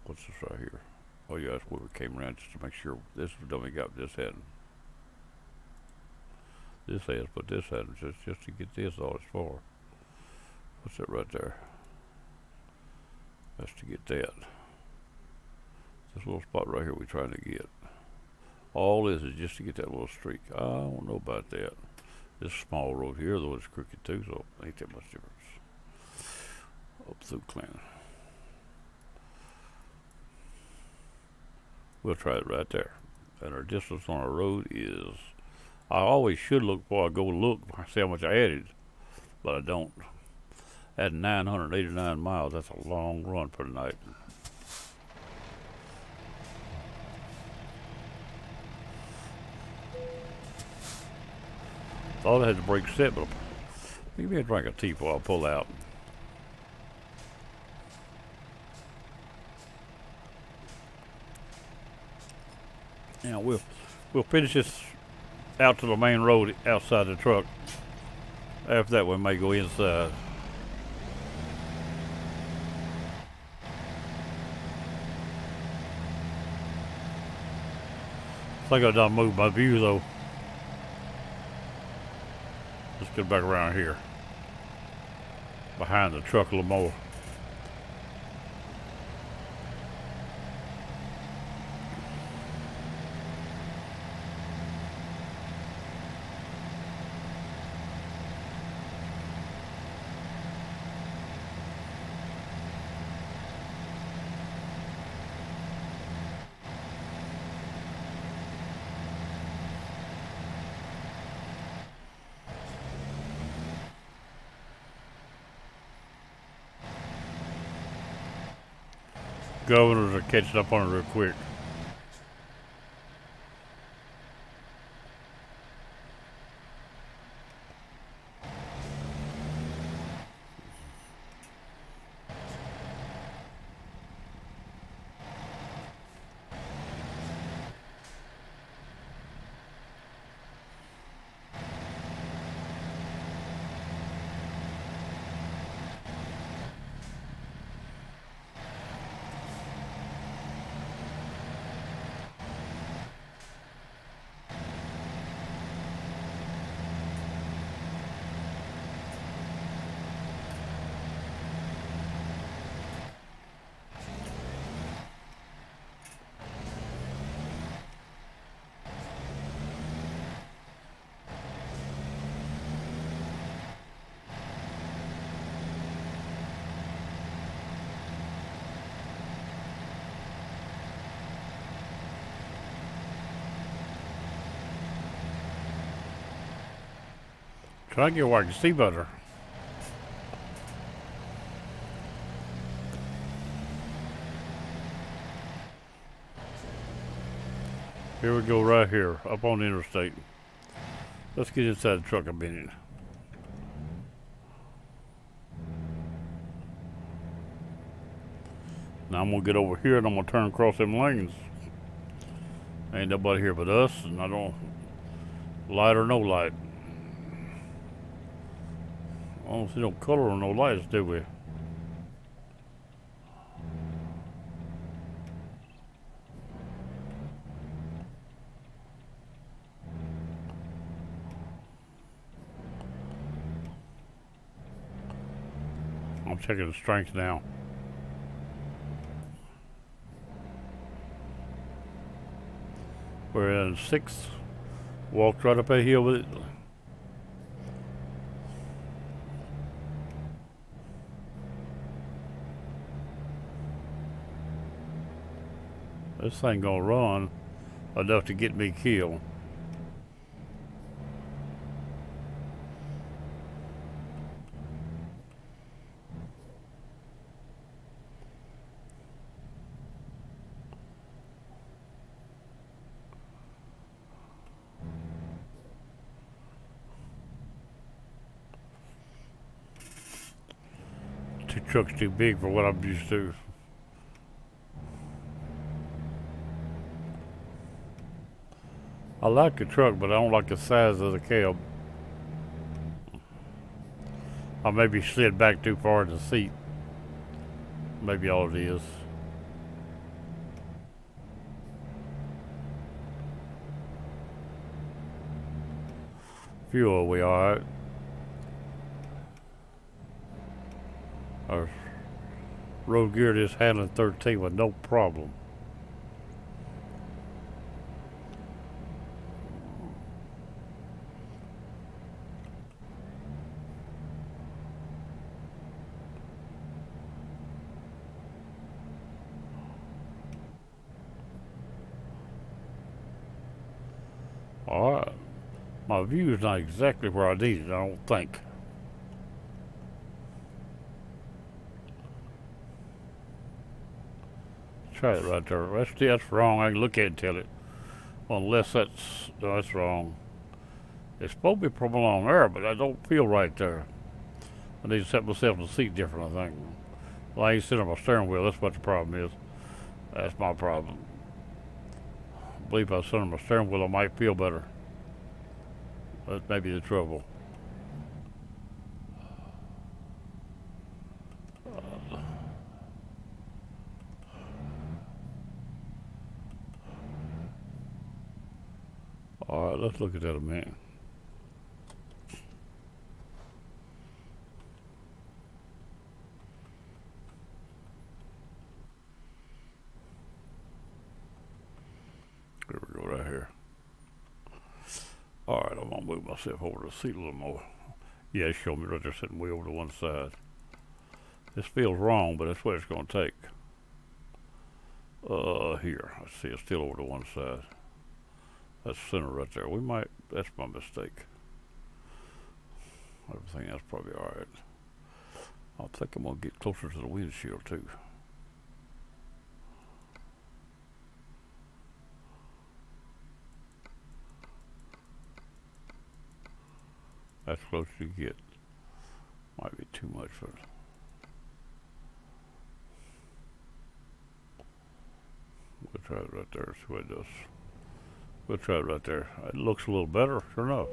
What's this right here? Oh yeah, that's where we came around just to make sure this done we got this hadn't. This has, but this hadn't, just to get this all it's for. What's that right there? That's to get that. This little spot right here we're trying to get. All this is just to get that little streak. I don't know about that. This small road here, though, is crooked too, so ain't that much difference. Up through Clinton. We'll try it right there. And our distance on our road is, I always should look before I go look, see how much I added, but I don't. At 989 miles, that's a long run for the night. Thought I had the brake set, but give me a drink of tea before I pull out. Now we'll finish this out to the main road outside the truck. After that, we may go inside. I think I done moved my view though. Let's get back around here. Behind the truck a little more. Governors are catching up on it real quick. Try to get where I can see better. Here we go right here, up on the interstate. Let's get inside the truck a minute. Now I'm gonna get over here and I'm gonna turn across them lanes. Ain't nobody here but us, and I don't, light or no light. I don't see no color or no lights, do we? I'm checking the strength now. We're in 6th. Walked right up a hill with it. This thing gonna run enough to get me killed. Two trucks too big for what I'm used to. I like the truck, but I don't like the size of the cab. I maybe slid back too far in the seat. Maybe all it is. Fuel, we alright. Our road gear is handling 13 with no problem. Alright. My view is not exactly where I need it, I don't think. Try it right there. That's wrong. I can look at it and tell it. Unless that's... No, that's wrong. It's supposed to be from along there, but I don't feel right there. I need to set myself in the seat different, I think. Well, I ain't sitting on my steering wheel. That's what the problem is. That's my problem. I believe if I sit on my steering wheel, I might feel better. That may be the trouble. Alright, let's look at that a minute. There we go, right here. Alright, I'm gonna move myself over the seat a little more. Yeah, it showed me right there sitting way over to one side. This feels wrong, but that's what it's gonna take. Here. I see it's still over to one side. That's center right there. We might, that's my mistake. Everything else probably alright. I think I'm gonna get closer to the windshield too. That's close you get. Might be too much for it. We'll try it right there, see what it does. We'll try it right there. It looks a little better, sure enough.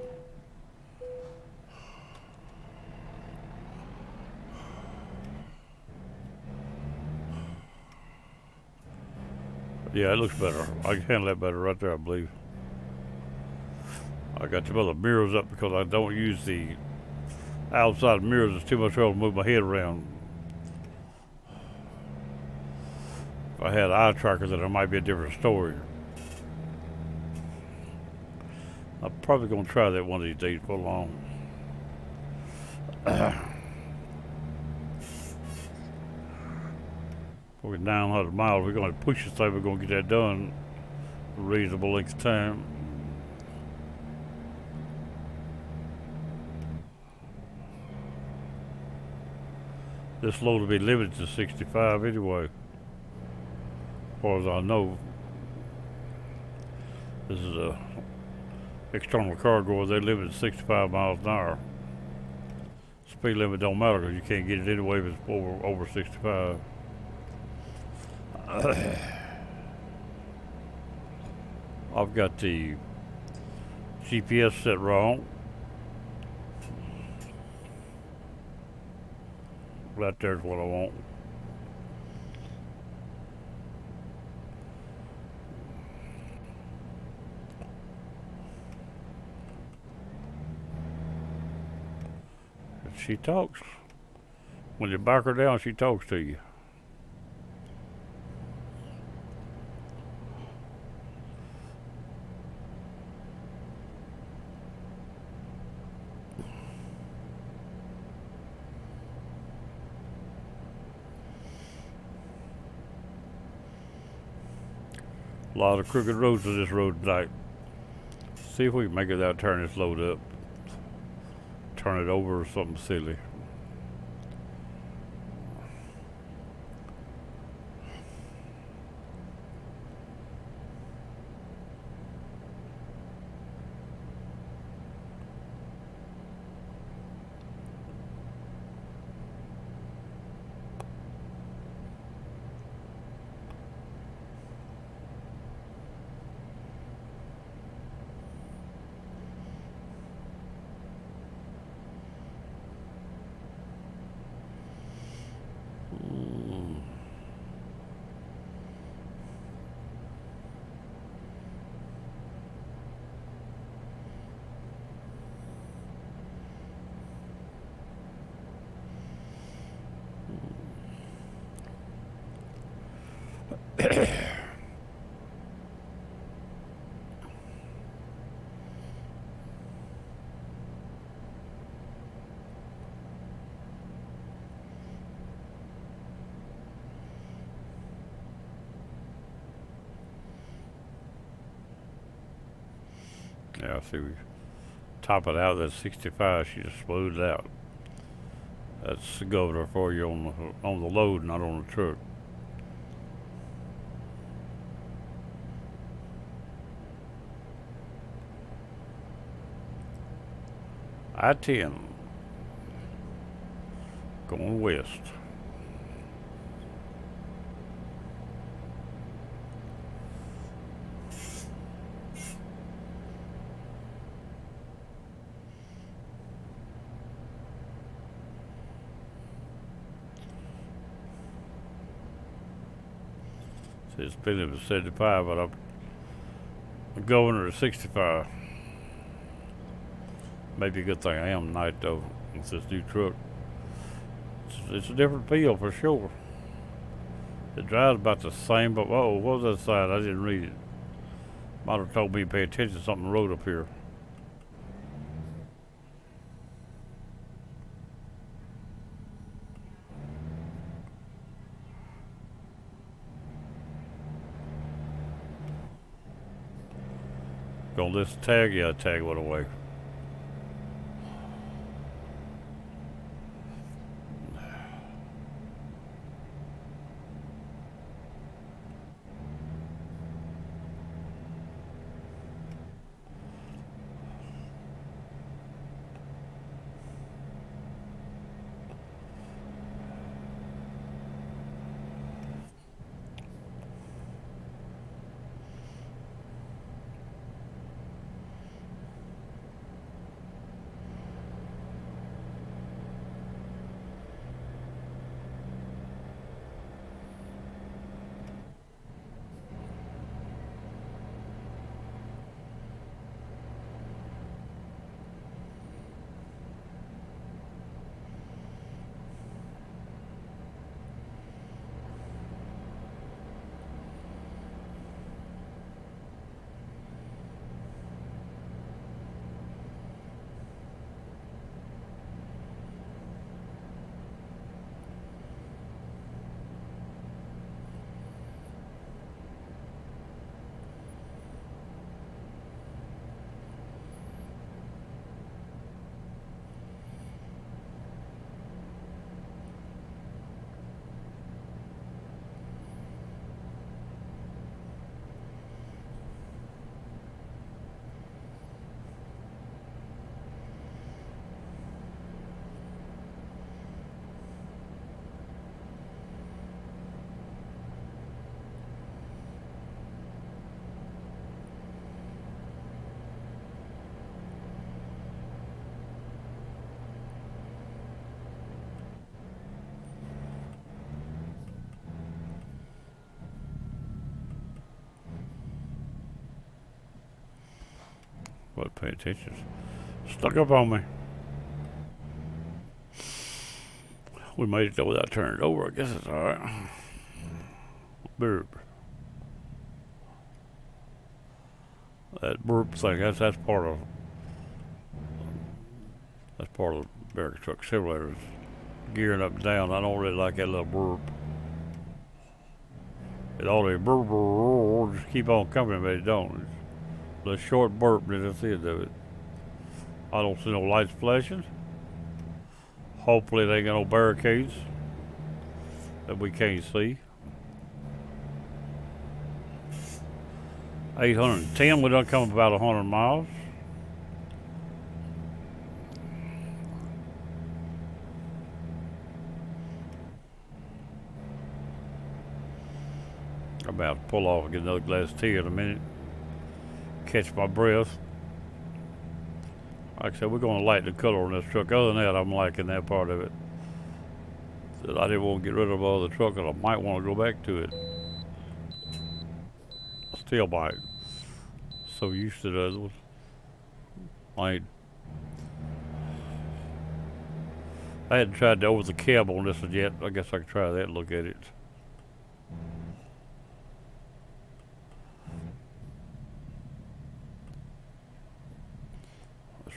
Yeah, it looks better. I can handle that better right there, I believe. I got the other mirrors up because I don't use the outside mirrors. It's too much trouble to move my head around. If I had an eye tracker, then it might be a different story. I'm probably going to try that one of these days for long. We're 900 miles. We're going to push this thing. We're going to get that done in a reasonable length of time. This load will be limited to 65 anyway, as far as I know. This is a external cargo. They limit at 65 miles an hour. Speed limit don't matter because you can't get it anyway if it's over 65. I've got the GPS set wrong. Right there's what I want. She talks. When you back her down, she talks to you. A lot of crooked roads to this road tonight. See if we can make it out, turn this load up. Turn it over or something silly. Yeah, see, we top it out. That's 65. She just smoothed it out. That's the governor for you on the load, not on the truck. I-10 going west. See, it's been at 75, but I'm governor at 65. Maybe a good thing I am tonight though with this new truck. It's a different feel for sure. It drives about the same, but whoa, what was that sign? I didn't read it. Might have told me to pay attention to something wrote up here. Gonna list tag? Yeah, tag went away. What, pay attention? Stuck up on me. We made it though without turning it over. I guess it's alright. Burp. That burp thing, that's part of the American truck simulators. Gearing up and down. I don't really like that little burp. It ought to burp, burp, just keep on coming, but it don't. The short burp, that's the end of it. I don't see no lights flashing. Hopefully they ain't got no barricades that we can't see. 810, we done come about 100 miles. I'm about to pull off and get another glass of tea in a minute. Catch my breath. Like I said, we're going to light the color on this truck. Other than that, I'm liking that part of it. That I didn't want to get rid of all the truck, and I might want to go back to it. I still might. So used to the other ones. I hadn't tried to over the cab on this one yet. I guess I could try that and look at it.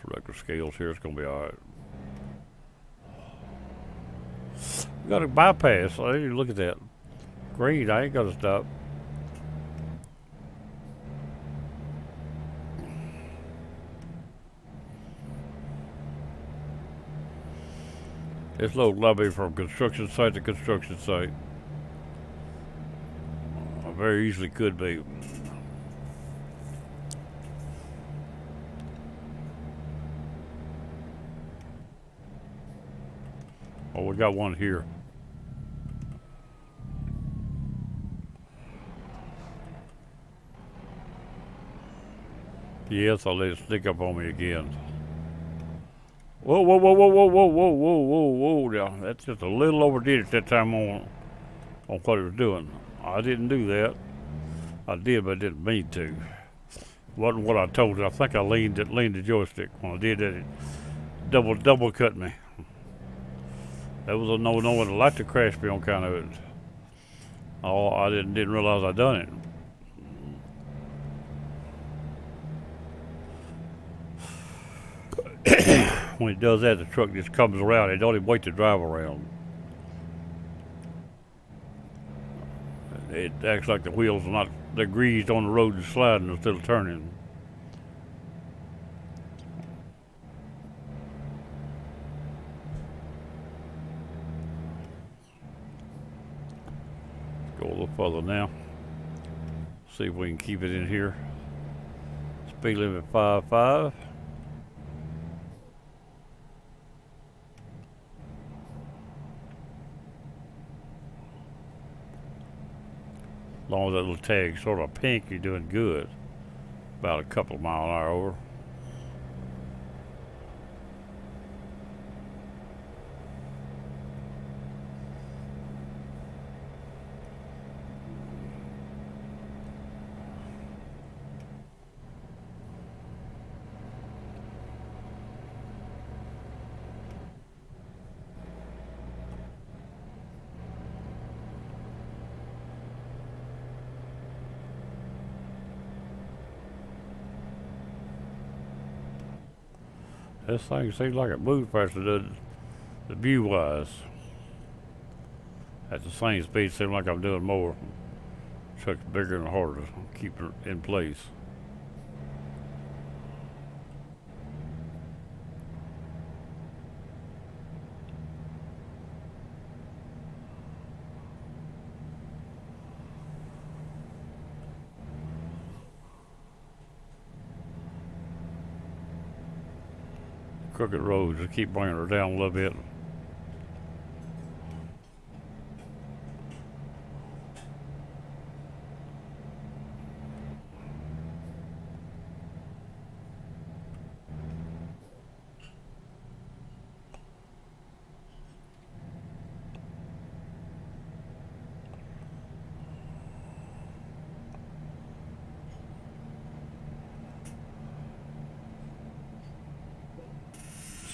Regular scales here, it's gonna be alright. We got a bypass. I didn't look at that. Green, I ain't gotta stop. This load lobby from construction site to construction site. Very easily could be. Oh, we got one here. Yes, I'll let it sneak up on me again. Whoa, whoa, whoa, whoa, whoa, whoa, whoa, whoa, whoa, whoa. Now, that's just a little overdid it that time on what it was doing. I didn't do that. I did, but I didn't mean to. Wasn't what I told you. I think I leaned the joystick when I did that. It double cut me. That was a no. I'd like to crash me on kind of it. Oh, I didn't realize I done it. When it does that, the truck just comes around. It don't even wait to drive around. It acts like the wheels are not, they're greased on the road and sliding instead of turning. Go a little further now. See if we can keep it in here. Speed limit 55. As long as that little tag's sort of pink, you're doing good. About a couple of miles an hour over. This thing seems like it moves faster than the view wise. At the same speed, seems like I'm doing more. Truck's bigger and harder to keep it in place. Crooked roads, just keep bringing her down a little bit.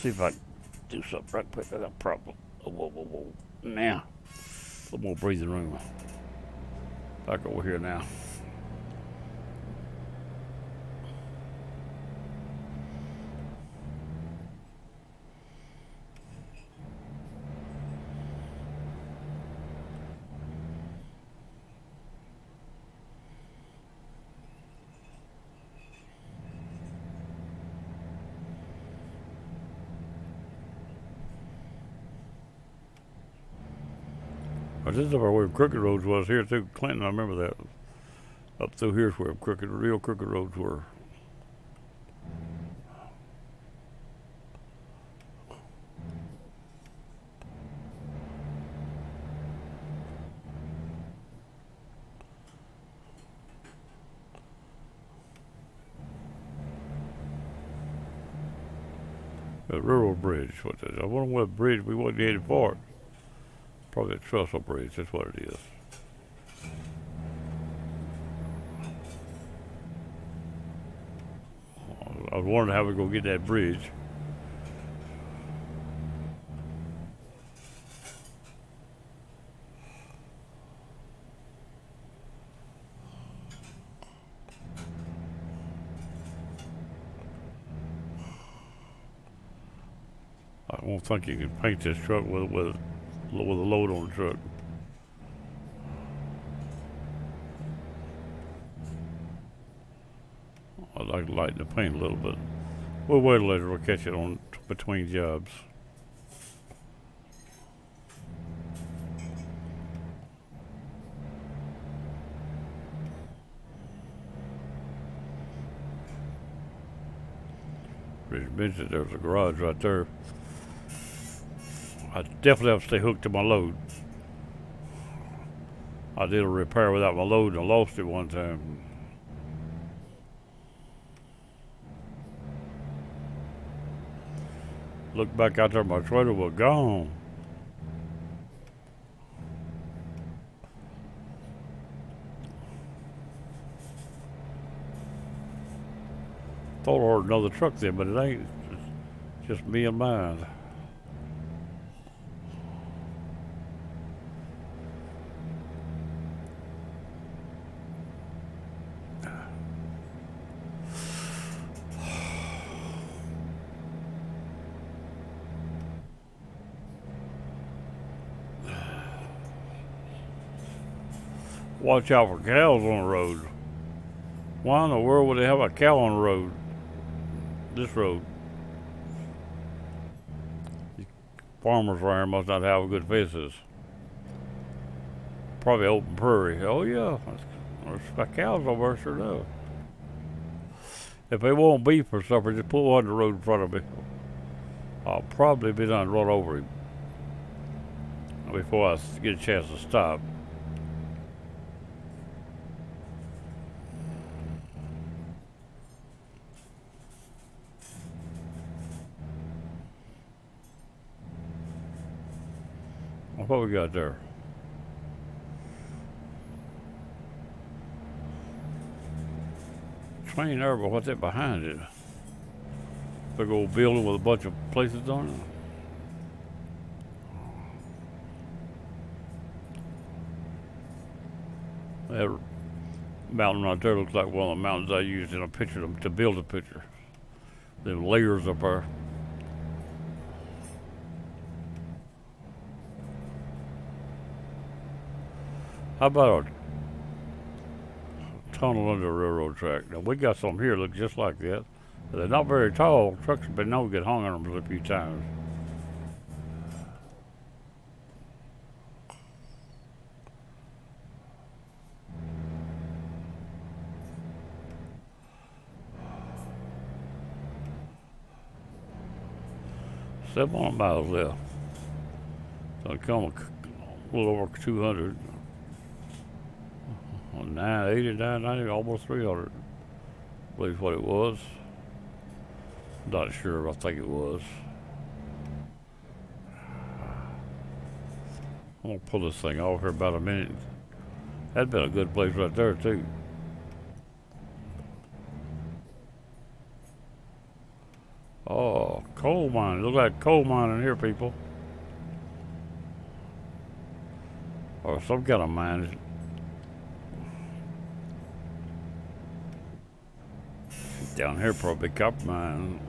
See if I can do something right quick. I got a problem. Oh, whoa, whoa, whoa. Now, a little more breathing room. Back over here now. But this is where Crooked Roads was here too. Clinton, I remember that. Up through here's where real crooked roads were. The railroad bridge. I wonder what bridge we wasn't headed for. Probably a trestle bridge, that's what it is. I was wondering how we're going to get that bridge. I don't think you can paint this truck with a load on the truck. I'd like to lighten the paint a little bit. We'll wait later, we'll catch it on between jobs. Just mentioned there's a garage right there. I definitely have to stay hooked to my load. I did a repair without my load and I lost it one time. Looked back out there, my trailer was gone. Thought I heard another truck there, but it ain't. It's just me and mine. Watch out for cows on the road. Why in the world would they have a cow on the road? This road. These farmers around here must not have good fences. Probably open prairie. Oh yeah, there's cows over there, sure enough. If they want beef or something, just put one on the road in front of me. I'll probably be done run over him before I get a chance to stop. What we got there? Train there, but what's that behind it? Big old building with a bunch of places on it. That mountain right there looks like one of the mountains I used in a picture to build a picture. The layers up there. How about a tunnel under a railroad track? Now we got some here that look just like that. They're not very tall. Trucks have been known to get hung on them a few times. Seven miles left. So it come a little over 200. 980, 990, almost 300. I believe what it was. Not sure, I think it was. I'm gonna pull this thing off here about a minute. That'd been a good place right there too. Oh, coal mine. Look like coal mine in here, people. Or some kind of mine. Down here, probably copper mine.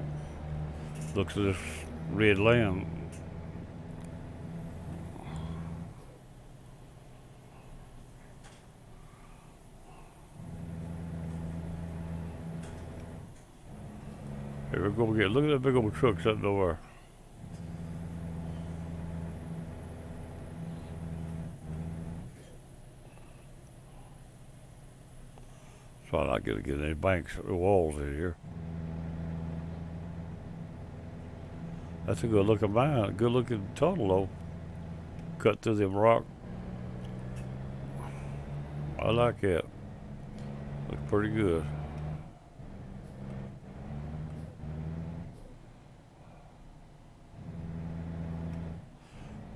Looks at this red land. Here we go again. Look at that big old truck sitting over. So I'm not gonna get any banks or walls in here. That's a good looking mine, good looking tunnel though. Cut through them rock. I like it. Looks pretty good.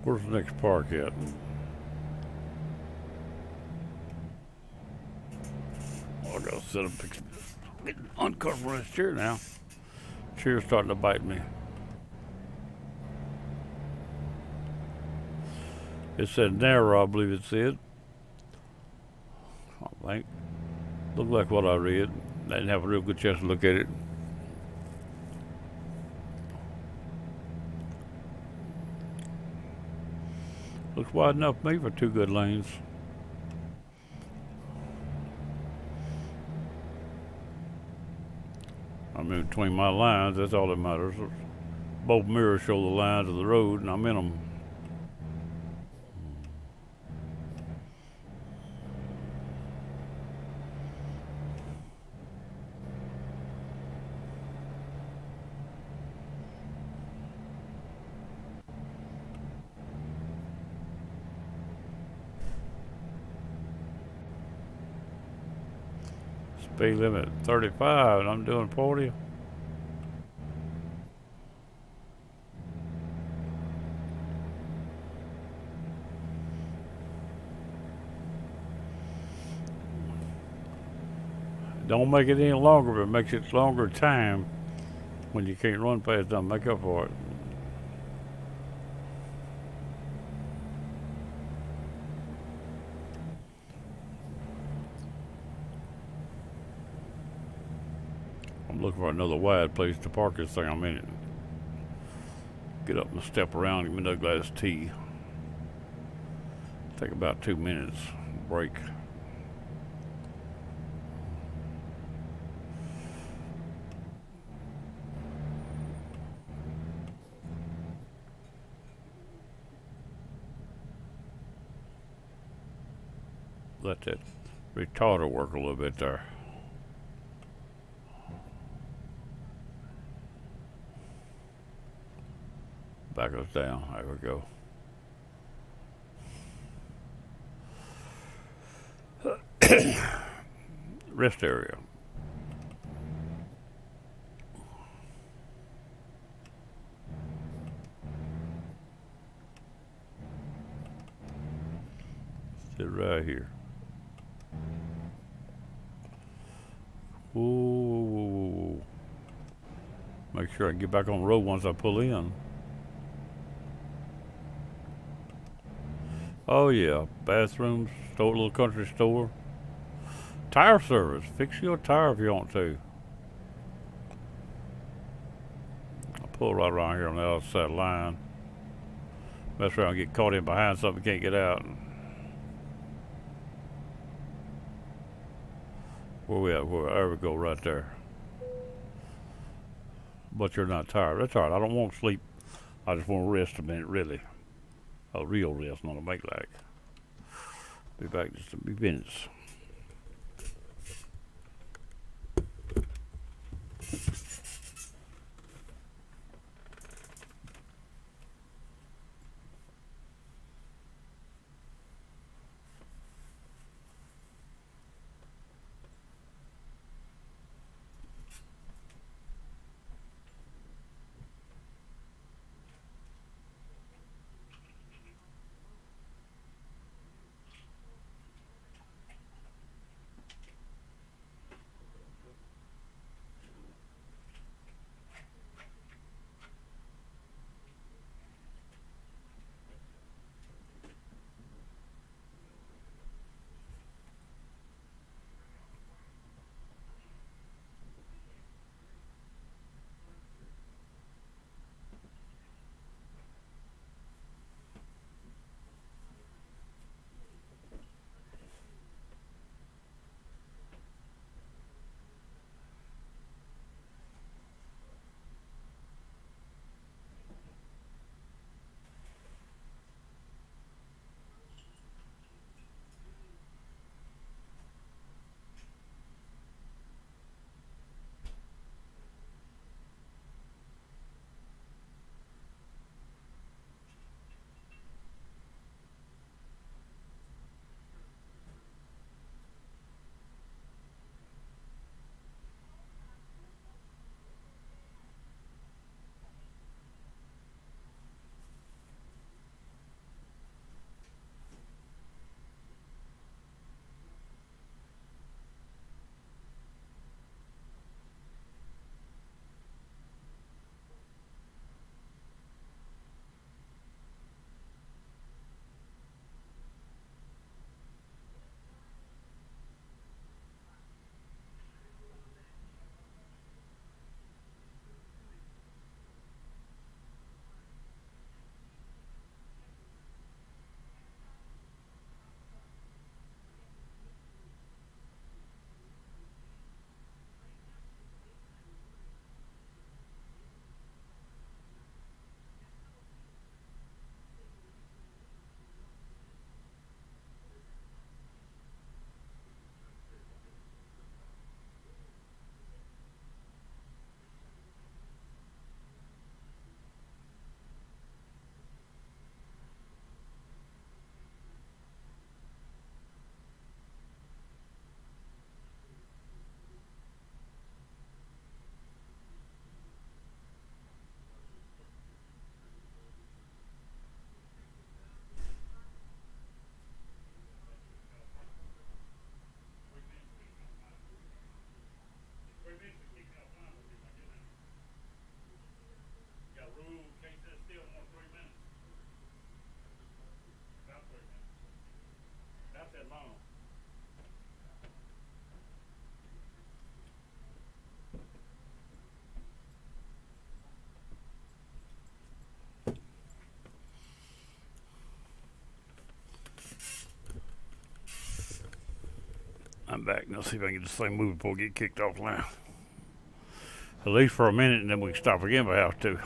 Where's the next park at? I gotta sit up, getting uncomfortable in this chair now. Chair's starting to bite me. It said narrow, I believe it said. I think. Looked like what I read. I didn't have a real good chance to look at it. Looks wide enough for me for 2 good lanes. I'm in between my lines, that's all that matters. Both mirrors show the lines of the road and I'm in them. Speed limit 35 and I'm doing 40. Don't make it any longer, but it makes it longer time when you can't run fast enough. Make up for it. I'm looking for another wide place to park this thing. I'm in it. Get up and step around, give me another glass of tea. Take about 2 minutes break. Let that retarder work a little bit there. Back us down. There we go. Rest area. Sit right here. Whoa. Make sure I can get back on the road once I pull in. Oh yeah, bathrooms, store, little country store. Tire service, fix your tire if you want to. I'll pull right around here on the other side of the line. Mess around and get caught in behind something, can't get out. Where we at? There we go, right there. But you're not tired. That's alright, I don't want to sleep. I just want to rest a minute, really. A real rest, not a make like. Be back just a few minutes. I'm back. Now see if I can get this thing moving before I get kicked off now. At least for a minute, and then we can stop again if I have to.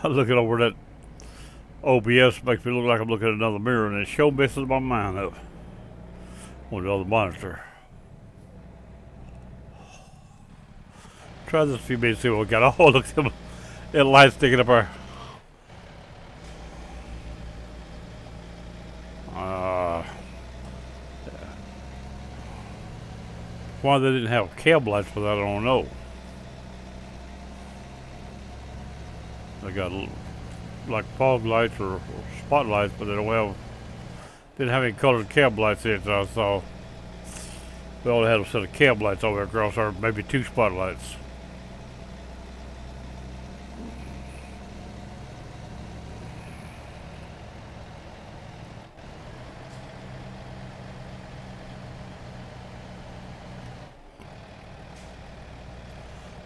I'm looking over that OBS, makes me look like I'm looking at another mirror, and it sure messes my mind up on the other monitor. Try this a few minutes, see what we got. Oh, look at that light sticking up there. Why they didn't have cab lights for that, I don't know. They got like fog lights or spotlights, but they didn't have any colored cab lights in it that I saw. They only had a set of cab lights over across there, maybe 2 spotlights.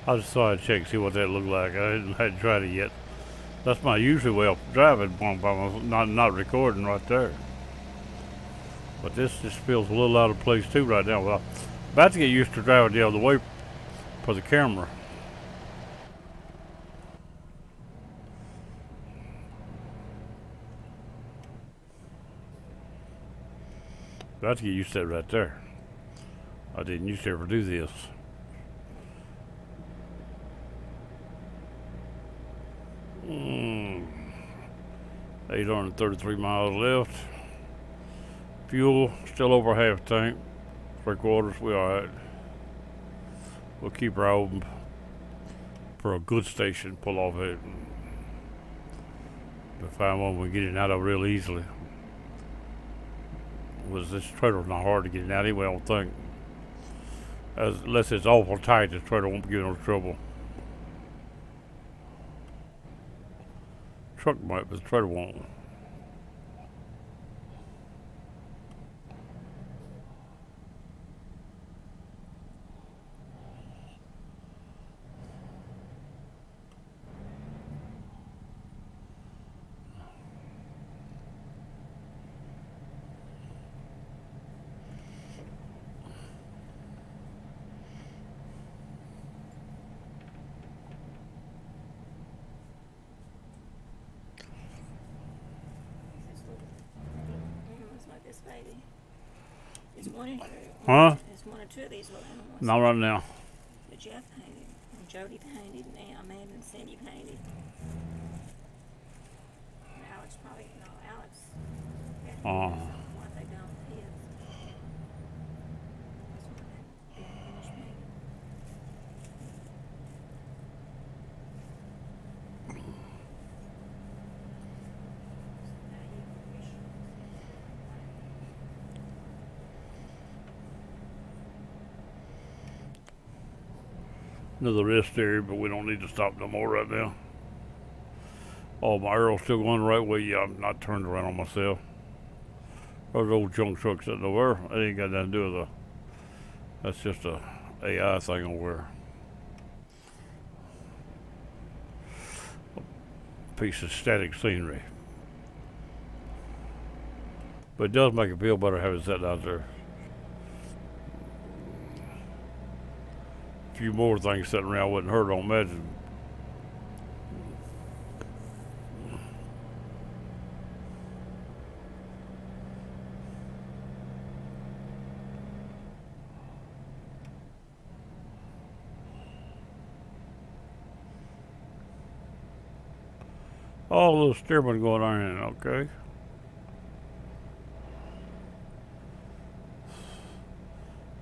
I just thought I'd check, see what that looked like. I hadn't tried it yet. That's my usual way of driving, by not recording right there. But this just feels a little out of place too right now. Well, I'm about to get used to driving the other way for the camera. About to get used to that right there. I didn't used to ever do this. Mm. 833 miles left. Fuel still over half tank. 3/4, we alright. We'll keep her open for a good station. Pull off it. We'll find one we get it out of real easily. This trailer's not hard to get it out anyway, I don't think. Unless it's awful tight, this trailer won't give no trouble. Truck might, but the trailer won't. Huh?
There's 1 or 2 of these little animals.
Not right now.
That Jeff painted, and Jody painted, and Amanda and Cindy painted. And Alex probably, no, Alex. What they done with his. That's what they didn't finish painting.
Another rest area, but we don't need to stop no more right now. Oh, my arrow's still going the right way. Yeah, I'm not turned around on myself. Those old junk trucks sitting over there, that ain't got nothing to do with that's just a AI thing over there. A piece of static scenery. But it does make it feel better having sat out there. A few more things sitting around wouldn't hurt, I don't imagine. Oh, a little steerman going on, okay.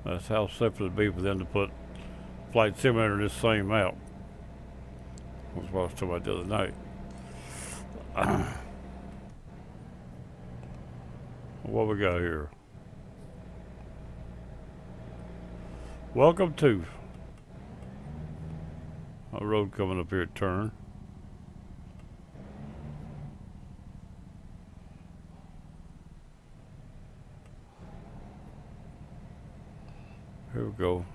That's how simple it'd be for them to put flight simulator in this same map. That's what I was talking about the other night. What we got here? Welcome to a road coming up here at turn. Here we go.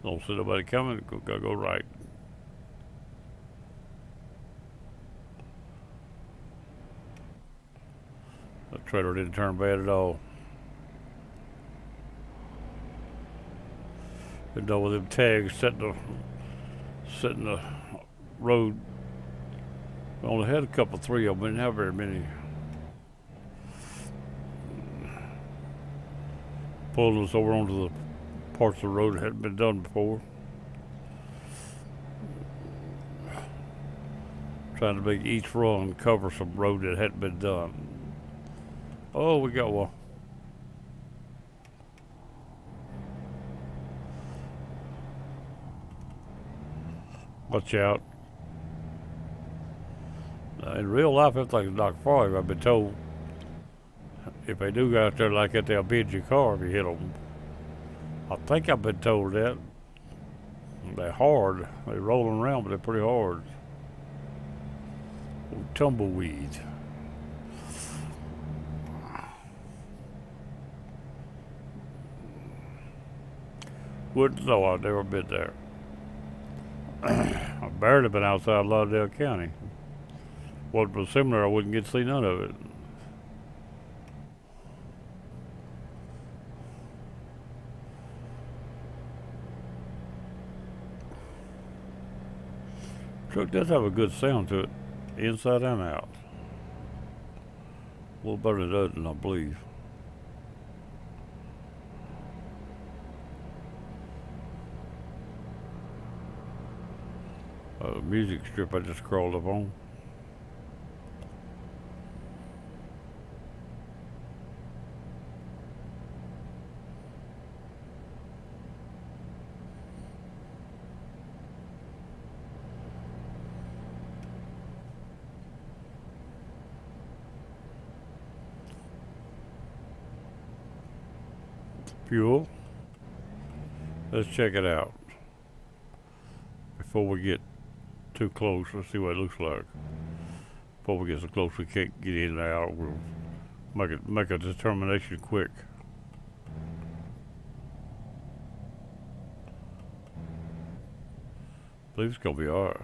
Don't see nobody coming. Gotta go right. The trailer didn't turn bad at all. You know, with them tags setting the road. We only had a couple, three of them. We didn't have very many. Pulled us over onto the parts of the road that hadn't been done before. Trying to make each run cover some road that hadn't been done. Oh, we got one. Watch out. In real life, everything's not far. I've been told if they do go out there like that, they'll bend your car if you hit them. I think I've been told that. They're hard. They're rolling around, but they're pretty hard. Tumbleweed. Wouldn't know. I've never been there. I've barely been outside Lauderdale County. What was similar, I wouldn't get to see none of it. Truck does have a good sound to it, inside and out. A little better than it doesn't, I believe. Music strip I just crawled up on. Fuel. Let's check it out before we get too close. Let's see what it looks like. Before we get so close we can't get in and out, we'll make a determination quick. I believe it's gonna be alright.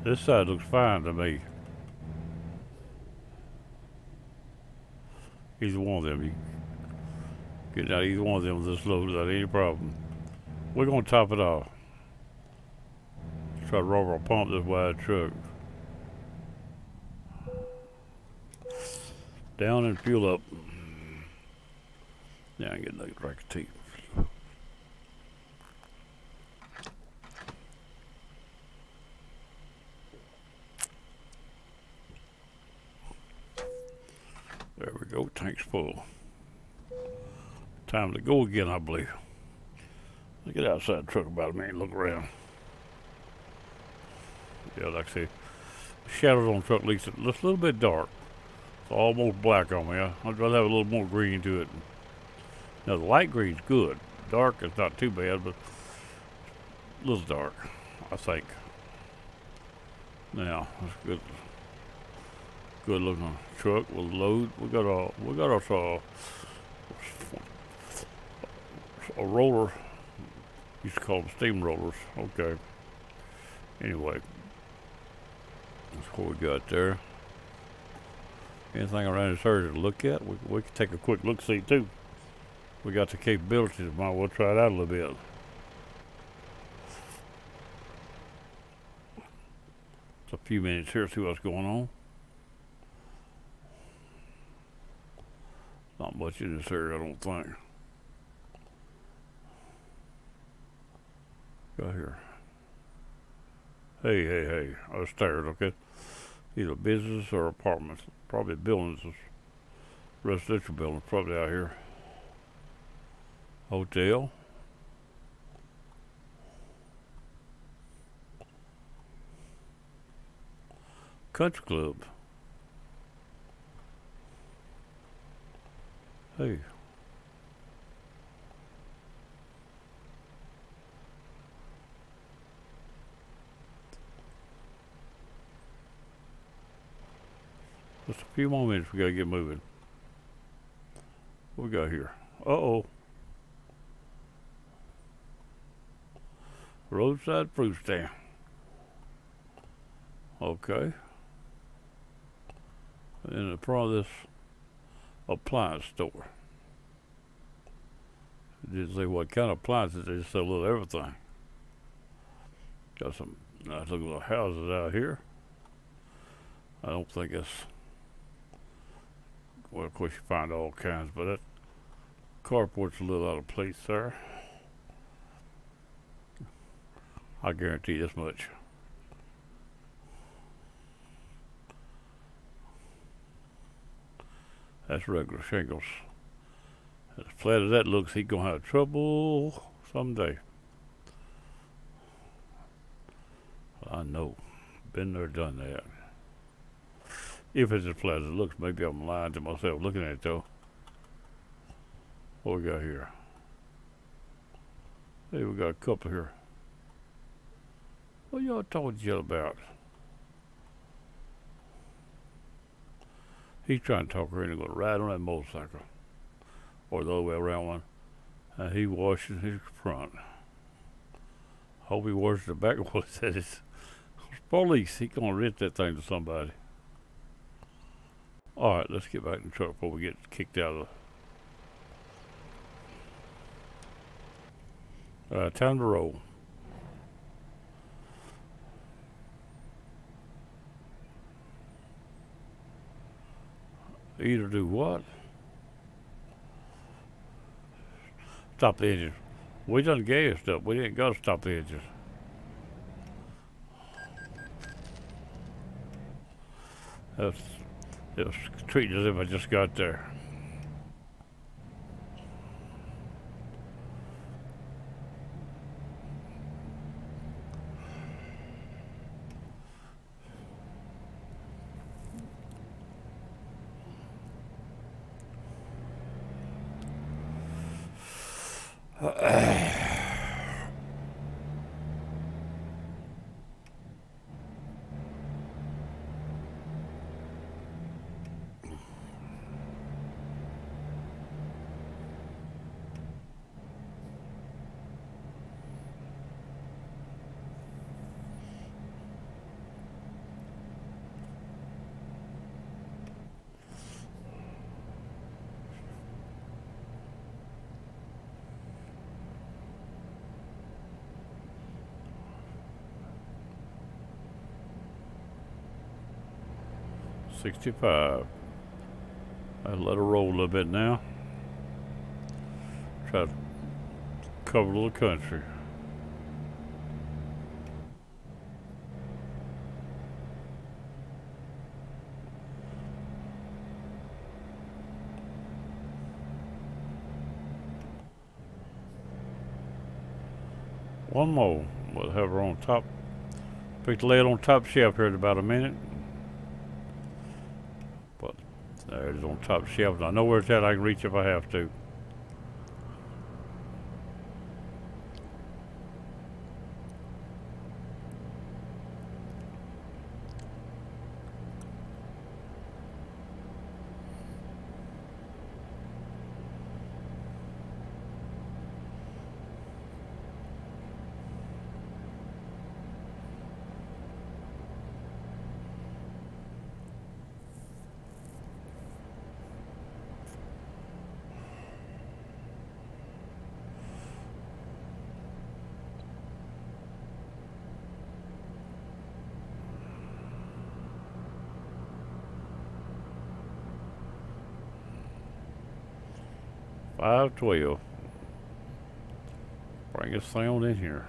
This side looks fine to me. Either one of them, you get out either one of them with this load without any problem. We're gonna top it off. Try to roll our pump this wide truck. Down and fuel up. Now I get another drink of tea. There we go, tank's full. Time to go again, I believe. Let's get outside the truck about a minute and look around. Yeah, like I say, the shadows on the truck looks a little bit dark. It's almost black on me. I'd rather have a little more green to it. Now the light green's good. Dark is not too bad, but a little dark, I think. Now, that's good. Good looking truck with load. We got us a roller. Used to call them steam rollers. Okay. Anyway, that's what we got there. Anything around this area to look at? We can take a quick look see too. We got the capabilities. Might well try it out a little bit. It's a few minutes here. See what's going on. Not much in this area, I don't think. Got here. Hey. Upstairs, okay? Either business or apartments. Probably buildings, residential buildings, probably out here. Hotel. Country club. Hey. Just a few more minutes, we gotta get moving. What we got here? Uh-oh. Roadside fruit stand. Okay. In the front of this appliance store. It didn't say what kind of appliances, they just sell a little everything. Got some nice looking little houses out here. I don't think it's, well, of course you find all kinds, but that carport's a little out of place there. I guarantee this much. That's regular shingles. As flat as that looks, he's gonna have trouble someday. I know. Been there, done that. If it's as flat as it looks, maybe I'm lying to myself looking at it though. What we got here? Hey, we got a couple here. What y'all talking to you about? He's trying to talk her into going to ride on that motorcycle. Or the other way around one. And he washing his front. Hope he washes the back of what it says. It's police. He gonna rent that thing to somebody. Alright, let's get back in the truck before we get kicked out of the... time to roll. Either do what? Stop the engine. We done gassed up. We didn't gotta stop the engine. It was treating as if I just got there. $65. I'll let her roll a little bit now. Try to cover a little country. One more. We'll have her on top. Pick the lid on top shelf here in about a minute. But there it is on top shelf. I know where it's at. I can reach if I have to. $5.12. Bring this thing on in here.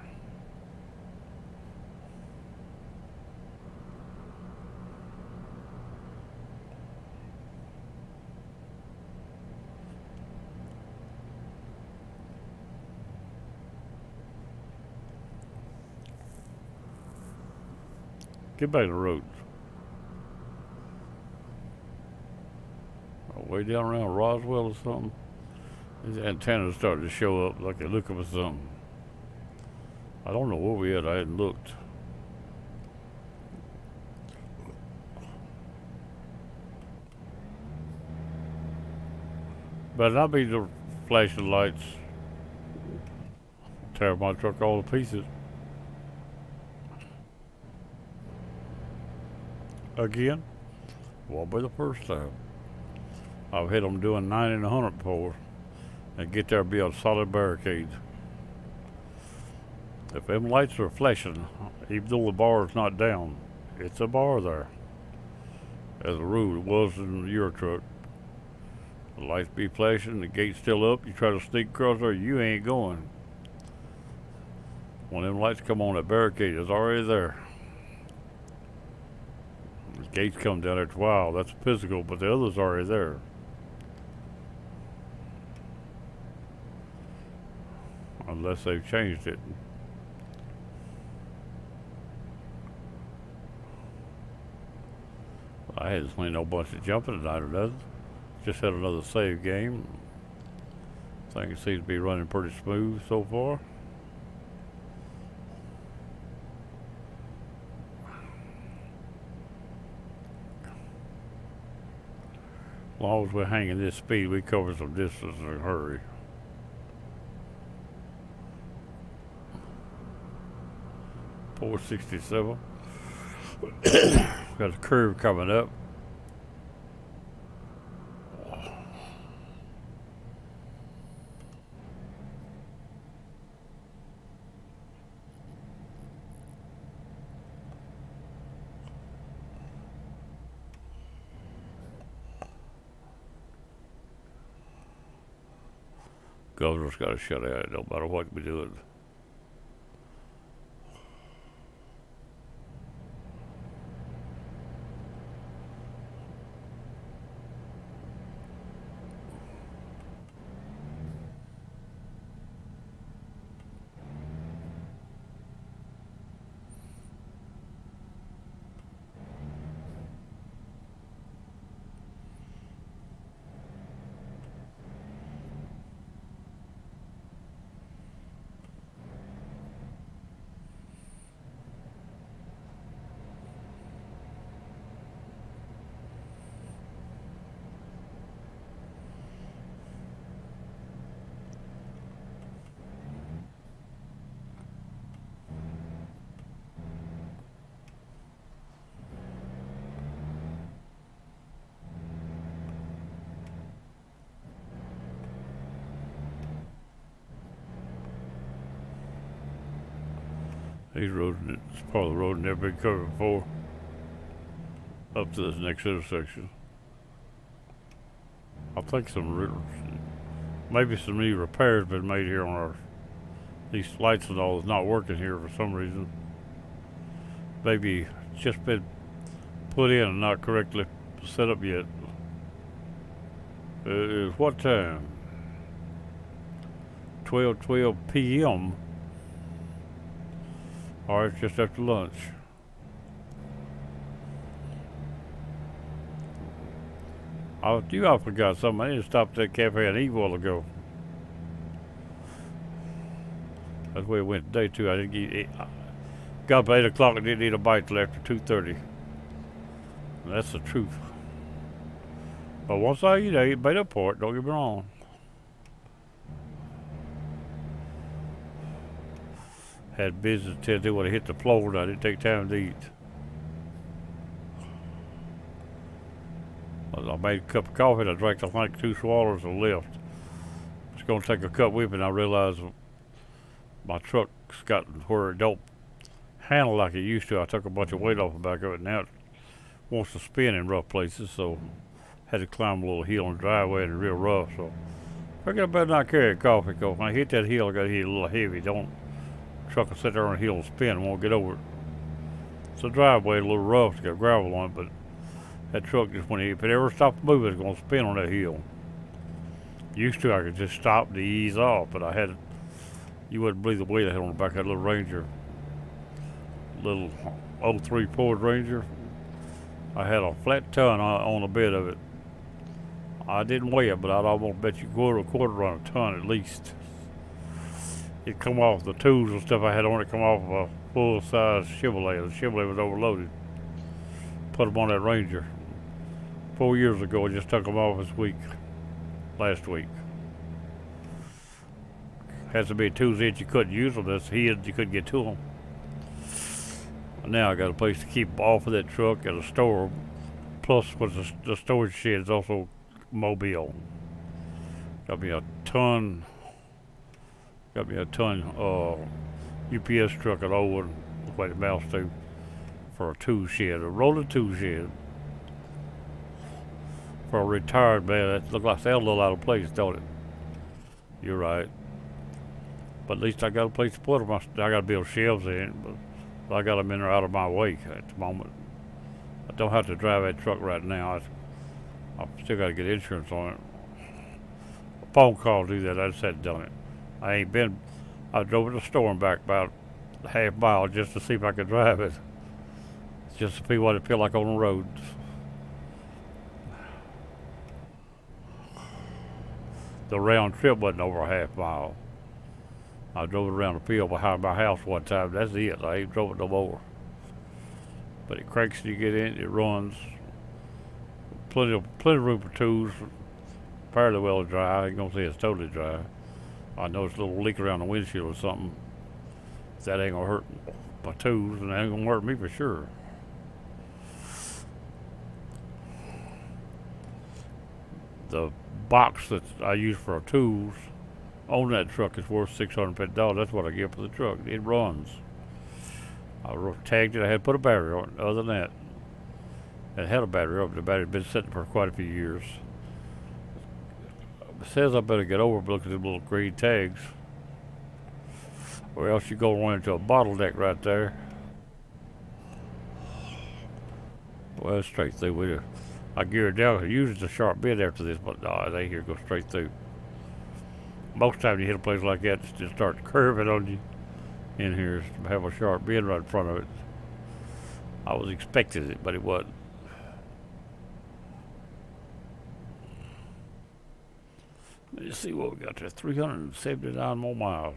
Get back to the road. Way down around Roswell or something. These antennas started to show up like they're looking for something. I don't know where we at. I hadn't looked. But not be the flashing lights. Tear my truck all to pieces. Again, won't be the first time. I've hit them doing 90 and 100 before and get there and be on solid barricades. If them lights are flashing, even though the bar is not down, it's a bar there. As a rule, it was in your truck. The lights be flashing, the gate's still up, you try to sneak across there, you ain't going. When them lights come on, that barricade is already there. The gates come down after a while, that's physical, but the other's already there. Unless they've changed it. I hadn't seen no bunch of jumping tonight or nothing. Just had another save game. Thing seems to be running pretty smooth so far. As long as we're hanging this speed, we cover some distance in a hurry. .467. Got a curve coming up. Governor's got to shut out, no matter what we're doing. These roads, it's part of the road never been covered before. Up to this next intersection. I think maybe some new repairs been made here on our, these lights and all is not working here for some reason. Maybe it's just been put in and not correctly set up yet. It is what time? 12:12 p.m. Or it's just after lunch. I forgot something. I need to stop at that cafe and eat a while ago. That's where it went today too. I didn't eat. Got up at 8 o'clock and didn't eat a bite till after 2:30. That's the truth. But once I eat, I eat made up for it. Don't get me wrong. Had business to do when I hit the floor, and I didn't take time to eat. I made a cup of coffee and I drank, I think, 2 swallows and left. I was going to take a cup with me and I realized my truck's gotten where it don't handle like it used to. I took a bunch of weight off the back of it and now it wants to spin in rough places, so had to climb a little hill in the driveway and it's real rough. So I figured I better not carry a coffee cup. When I hit that hill, I got to hit it a little heavy. Truck will sit there on the hill and spin and won't get over it. It's a driveway, a little rough, it's got gravel on it, but that truck just, if it ever stopped moving, it's going to spin on that hill. Used to, I could just stop to ease off, but you wouldn't believe the weight I had on the back of that little Ranger. Little 03 Ford Ranger. I had a flat ton on the bed of it. I didn't weigh it, but I'd almost bet you quarter on a ton at least. It come off the tools and stuff I had on it, come off of a full-size Chevrolet. The Chevrolet was overloaded. Put them on that Ranger. 4 years ago, I just took them off this week. last week. Has to be Tuesday that you couldn't use them. That's hid, you couldn't get to them. Now I got a place to keep off of that truck at a store. Plus, with the storage shed is also mobile. Got me a ton UPS truck at old one, what it amounts to, for a tool shed, a rolling tool shed. For a retired man, that looked like they a little out of place, don't it? You're right. But at least I got a place to put them. I got to build shelves in it, but I got them in there out of my way at the moment. I don't have to drive that truck right now. I still got to get insurance on it. A phone call to do that. I just hadn't done it. I drove to the store and back about a half mile just to see if I could drive it. Just to see what it felt like on the roads. The round trip wasn't over a half mile. I drove it around the field behind my house one time. That's it. I ain't drove it no more. But it cranks when you get in. It runs. Plenty of room for tools. Fairly well dry. I ain't gonna say it's totally dry. I noticed a little leak around the windshield or something. That ain't gonna hurt my tools, and it ain't gonna hurt me for sure. The box that I use for tools on that truck is worth $650. That's what I get for the truck. It runs. I tagged it. I had to put a battery on it. Other than that, it had a battery on it. The battery had been sitting for quite a few years. It says I better get over, but look at them little green tags, or else you go run into a bottleneck right there. Well, it's straight through with it. I gear it down. Usually it's a sharp bend after this, but no, they here go straight through. Most times you hit a place like that, it just starts curving on you. In here, to have a sharp bend right in front of it. I was expecting it, but it wasn't. Let's see what we got there. 379 more miles.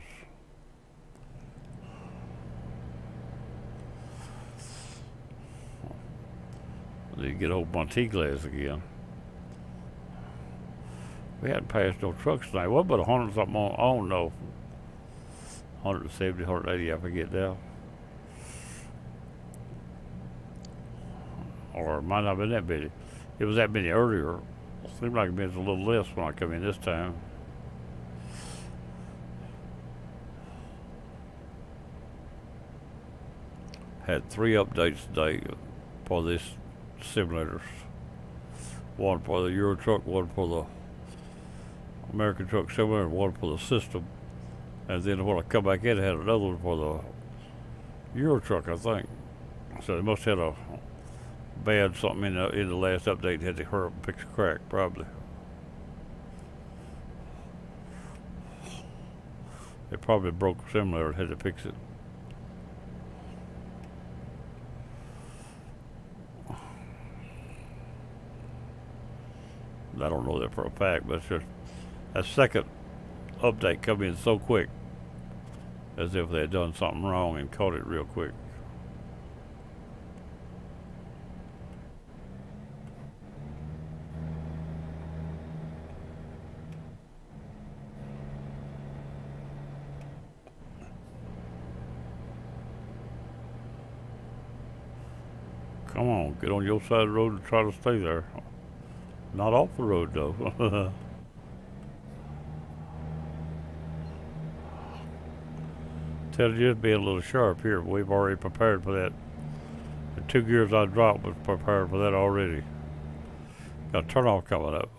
Then get old Montiglas again. We hadn't passed no trucks tonight. What about 100 something on? I don't know. 170, 180, I forget now. Or it might not have been that many. It was that many earlier. It seemed like it was a little less when I come in this time. Had 3 updates today for this simulators. One for the Euro truck, one for the American truck simulator, and one for the system. And then when I come back in, I had another one for the Euro truck, I think. So they must have had a bad something in the last update. Had to hurry up and fix a crack, probably. They probably broke a simulator and had to fix it. I don't know that for a fact, but it's just that second update come in so quick, as if they had done something wrong and caught it real quick. Come on, get on your side of the road and try to stay there. Not off the road, though. Tell you it's being a little sharp here, but we've already prepared for that. The 2 gears I dropped was prepared for that already. Got a turnoff coming up.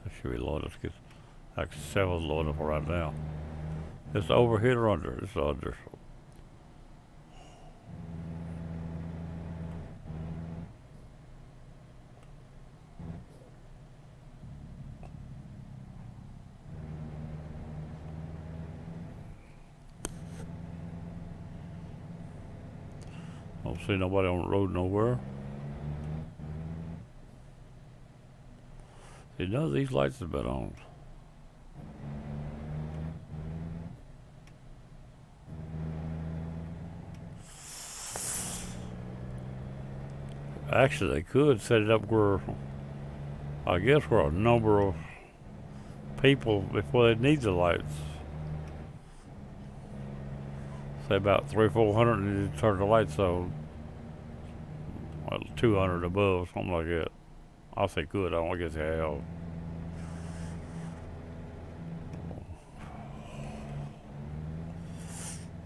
That should be low enough to get like 7 low enough right now. It's overhead or under? It's under. Don't see nobody on the road nowhere. See, none of these lights have been on. Actually, they could set it up where, I guess, where a number of people before they need the lights. Say about 300 or 400, and you turn the lights on. Well, 200 above, something like that. I say good. I don't guess how.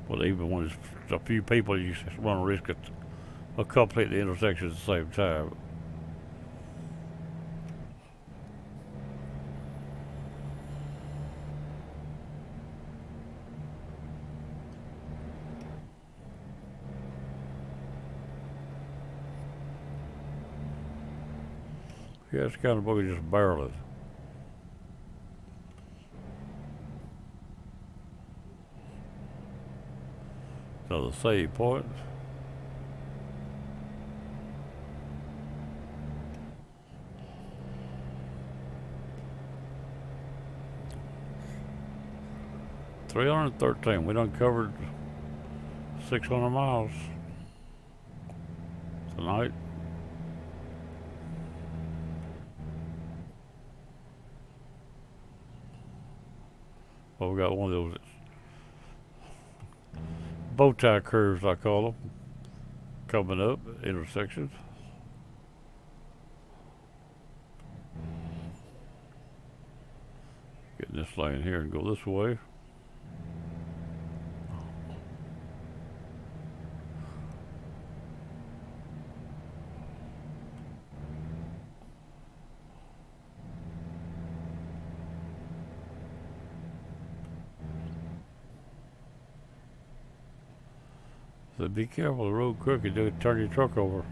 But even when it's a few people, you run a risk of a couple at the intersection at the same time. Yeah, it's kind of buggy, just barely. So the save point. $313. We done covered 600 miles tonight. Well, we got one of those bow tie curves, I call them, coming up, intersections. Get in this lane here and go this way. So be careful, the road crooked, do turn your truck over.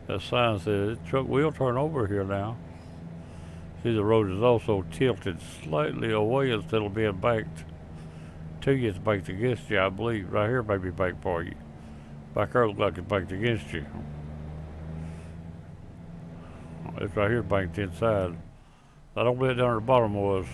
That sign says, the truck will turn over here now. See, the road is also tilted slightly away instead of being banked to you. It's banked against you, I believe. Right here may be banked for you. Back there looks like it's banked against you. It's right here banked inside. I don't believe down at the bottom was.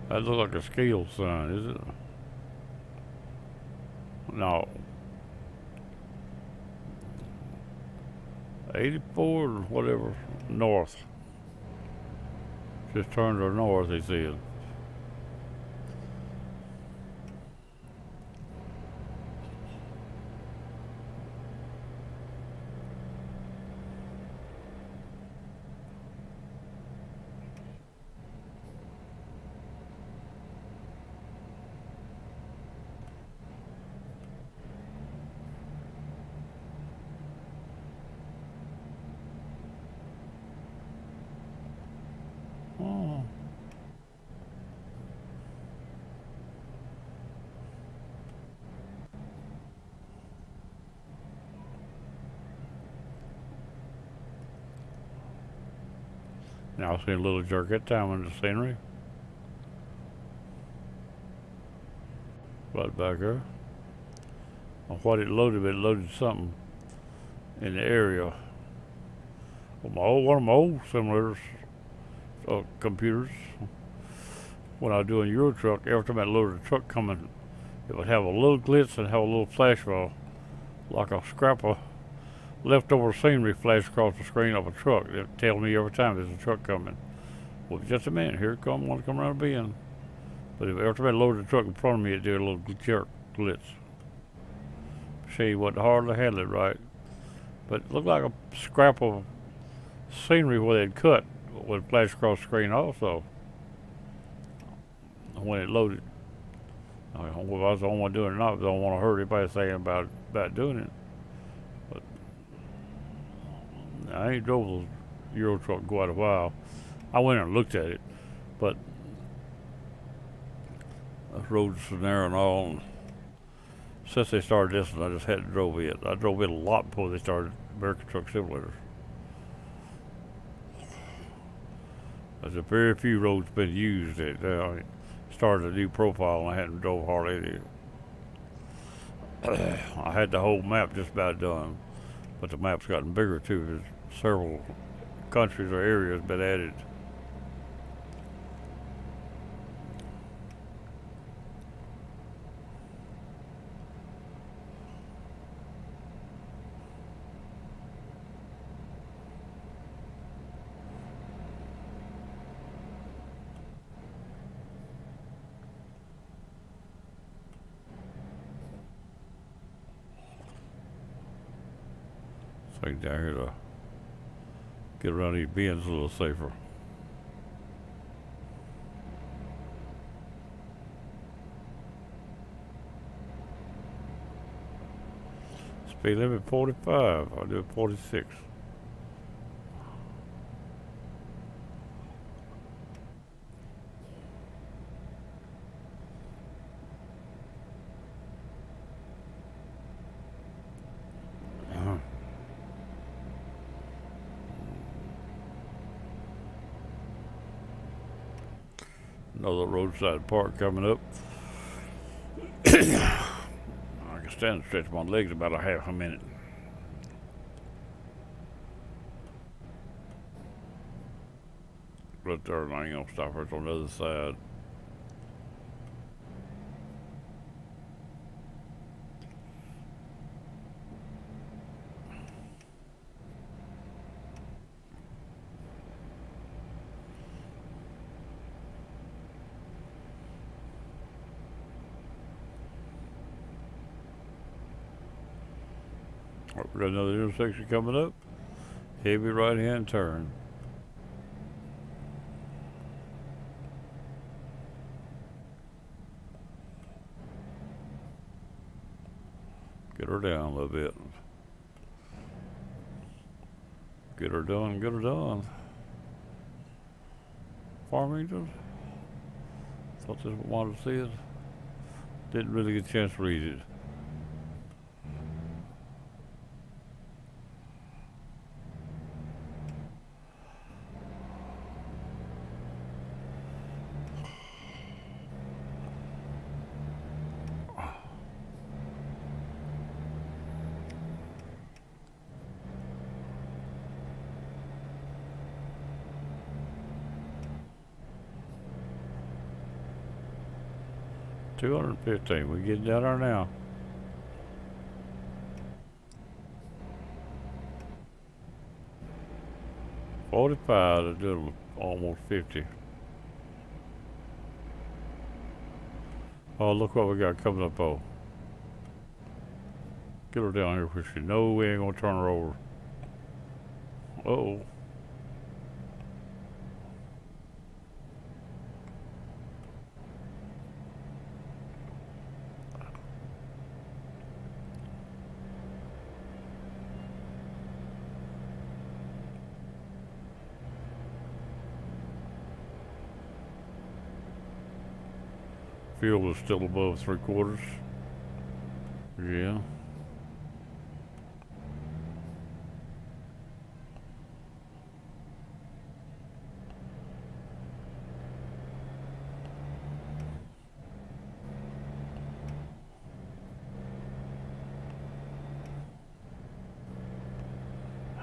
That looks like a scale sign, is it? No. 84 or whatever, north. Just turn to the north, he said. Oh. Now I see a little jerk that time in the scenery. Right back there. On what it loaded something in the area. Well, one of my old simulators, computers, when I was doing Euro Truck, every time I loaded a truck coming, it would have a little glitz and have a little flash of like a scrap of leftover scenery flash across the screen of a truck. It would tell me every time there's a truck coming. Well, just a minute, here it comes, want to come around a bend. But if every time I loaded the truck in front of me, it did a little jerk glitz. See, it wasn't hard to handle it right. But it looked like a scrap of scenery where they'd cut would flash across the screen also when it loaded. Whether I was the only one doing it or not, I don't want to hurt anybody saying about doing it. But I ain't drove the Euro Truck in quite a while. I went and looked at it, but the roads are narrow and all. And since they started this, I just hadn't drove it. I drove it a lot before they started American Truck Simulators. There's a very few roads been used. I started a new profile and I hadn't drove hardly any. I had the whole map just about done. But the map's gotten bigger too. There's several countries or areas been added. So down here to get around these bends a little safer. Speed limit 45. I'll do 46. Another roadside park coming up. I can stand and stretch my legs about a half a minute. Right there, and I ain't gonna stop her on the other side. We got another intersection coming up. Heavy right-hand turn. Get her down a little bit. Get her done, get her done. Farmington? Thought this was wanted to see it. Didn't really get a chance to read it. $215. We getting down there now. $45 to do almost 50. Oh, look what we got coming up. Oh, get her down here where she know we ain't gonna turn her over. Uh-oh. Fuel is still above 3/4. Yeah.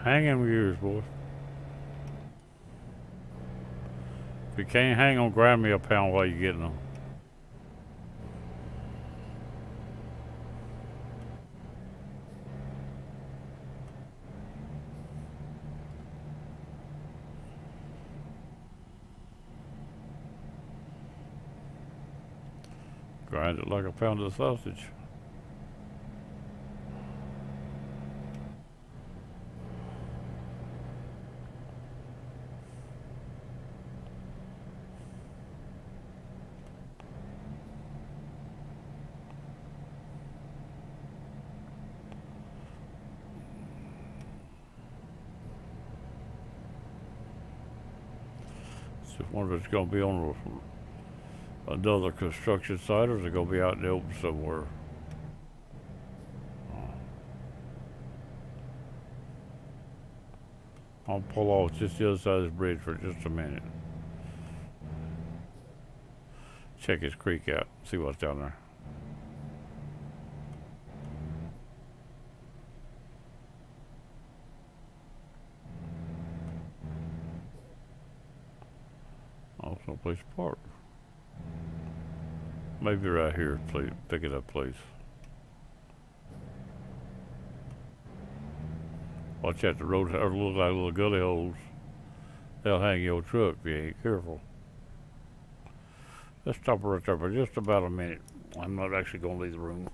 Hang in gears, boy. If you can't hang on, grab me a pound while you're getting them. Grind it like a pound of sausage. Just wonder if it's going to be on another construction site, or is it going to be out in the open somewhere? I'll pull off just the other side of this bridge for just a minute. Check this creek out, see what's down there. There's no place to park. Maybe right here, please. Pick it up, please. Watch out, the road look like little gully holes. They'll hang your truck if you ain't careful. Let's stop right there for just about a minute. I'm not actually going to leave the room.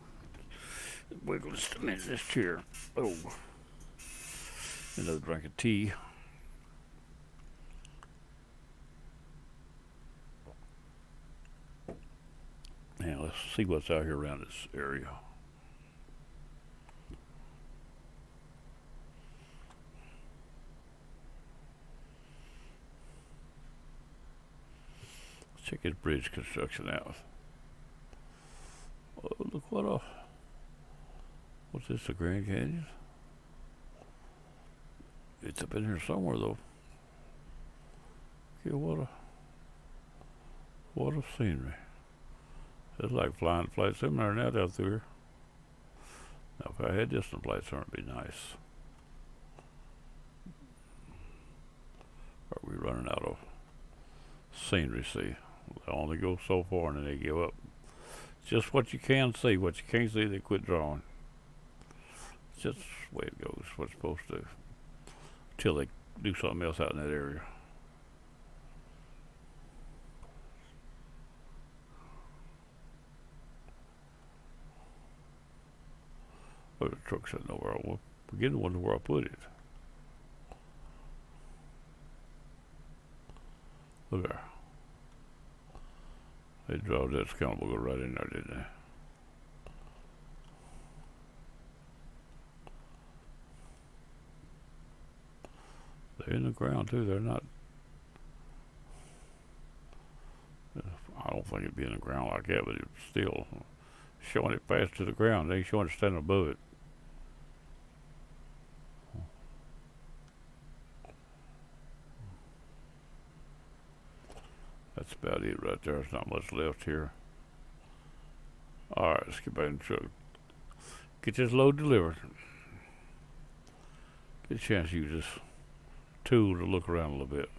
Wiggle just a minute, this chair. Oh. Another drink of tea. Now let's see what's out here around this area. Let's check his bridge construction out. Oh, look what a... What's this, the Grand Canyon? It's up in here somewhere though. Okay, what a scenery. It's like flying flight seminar now out through here. Now if I had distant flights on, it'd be nice. Are we running out of scenery? See, they only go so far and then they give up. Just what you can see. What you can't see, they quit drawing. It's just the way it goes. What it's supposed to do. Till they do something else out in that area. Oh, the truck sitting over. I'm beginning to wonder where I put it. Look there. They drove that scoundrel go right in there, didn't they? They're in the ground too. They're not. I don't think it'd be in the ground like that, but it's still showing it fast to the ground. They ain't showing it standing above it. That's about it right there. There's not much left here. Alright, let's get back in the truck. Get this load delivered. Get a chance to use this tool to look around a little bit.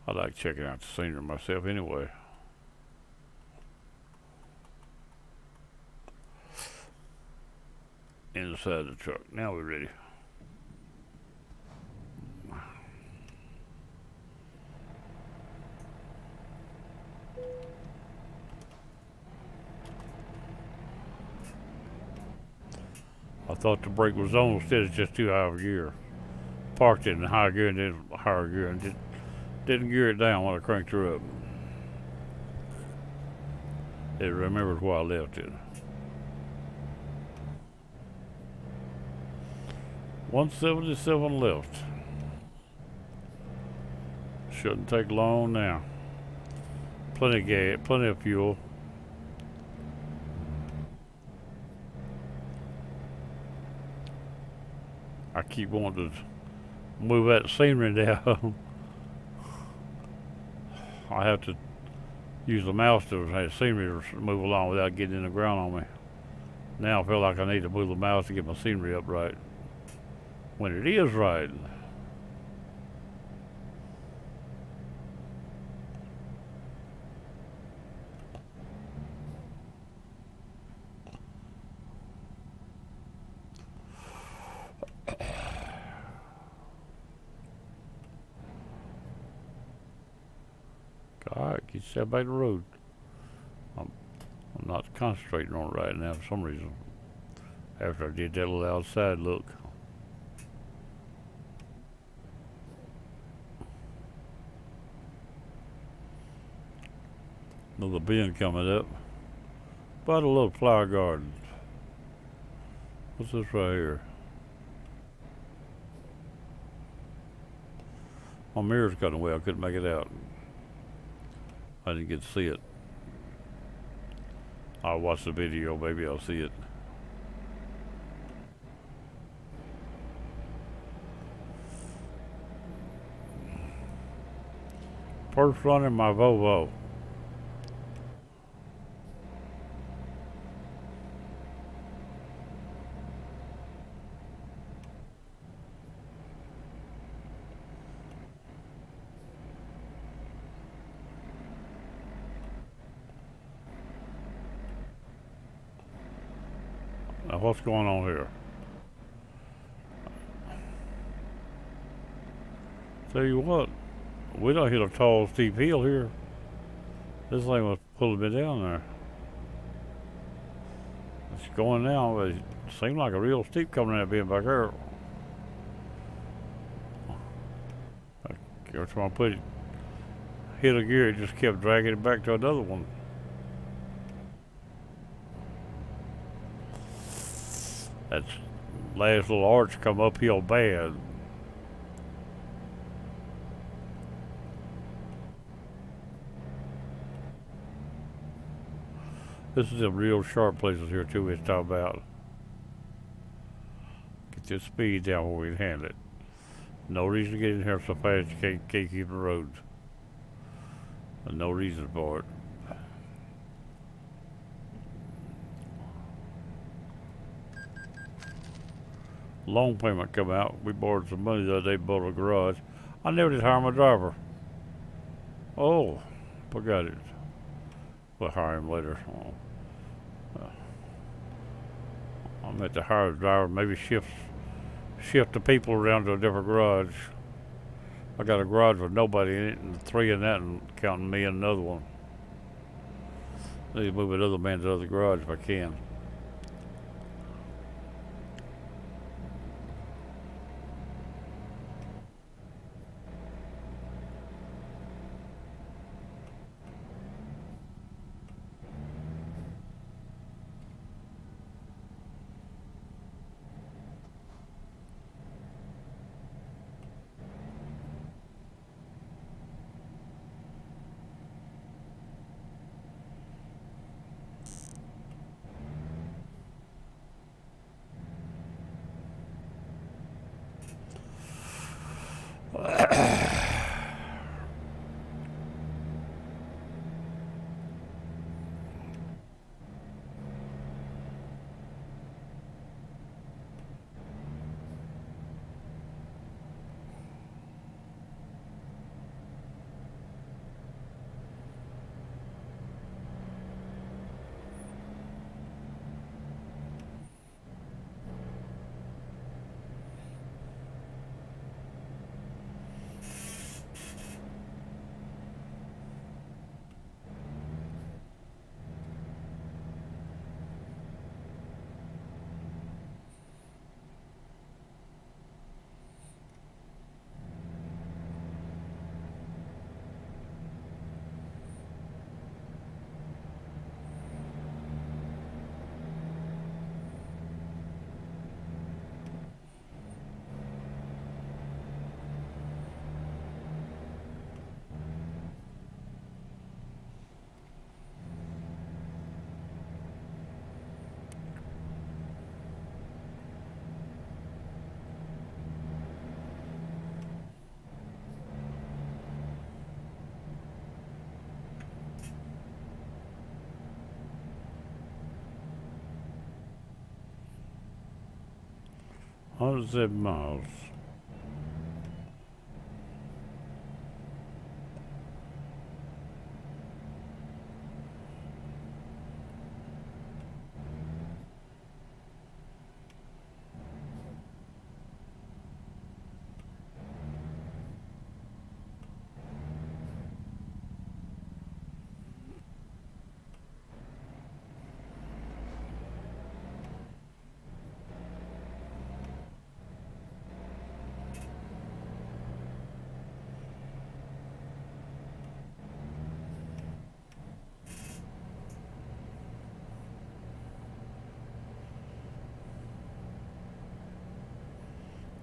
I like checking out the scenery myself anyway. Inside the truck. Now we're ready. I thought the brake was on instead of just too high of a gear. Parked it in high gear and then higher gear and didn't gear it down when I cranked her up. It remembers why I left it. 177 left. Shouldn't take long now. Plenty of gas, plenty of fuel. I keep wanting to move that scenery down. I have to use the mouse to have scenery to move along without getting in the ground on me. Now I feel like I need to move the mouse to get my scenery up right. When it is right. Alright, get yourself back to the road. I'm not concentrating on it right now for some reason. After I did that little outside look. Another bend coming up. About a little flower garden. What's this right here? My mirror's got in the way, I couldn't make it out. I didn't get to see it. I'll watch the video, maybe I'll see it. First run in my Volvo. Now what's going on here? Tell you what, we don't hit a tall steep hill here. This thing was pulling me down there. It's going now, but it seemed like a real steep coming out being back there. Every time I put it, hit a gear, it just kept dragging it back to another one. That last little arch come uphill bad. This is a real sharp places here too we're talking about. Get this speed down where we can handle it. No reason to get in here so fast you can't keep the roads. And no reason for it. Loan payment come out. We borrowed some money the other day, built a garage. I never did hire my driver. Oh, forgot it. We'll hire him later. I meant to hire a driver, maybe shift the people around to a different garage. I got a garage with nobody in it, and 3 in that, and counting me and another one. I need to move another man to the other garage if I can. Hundreds of miles.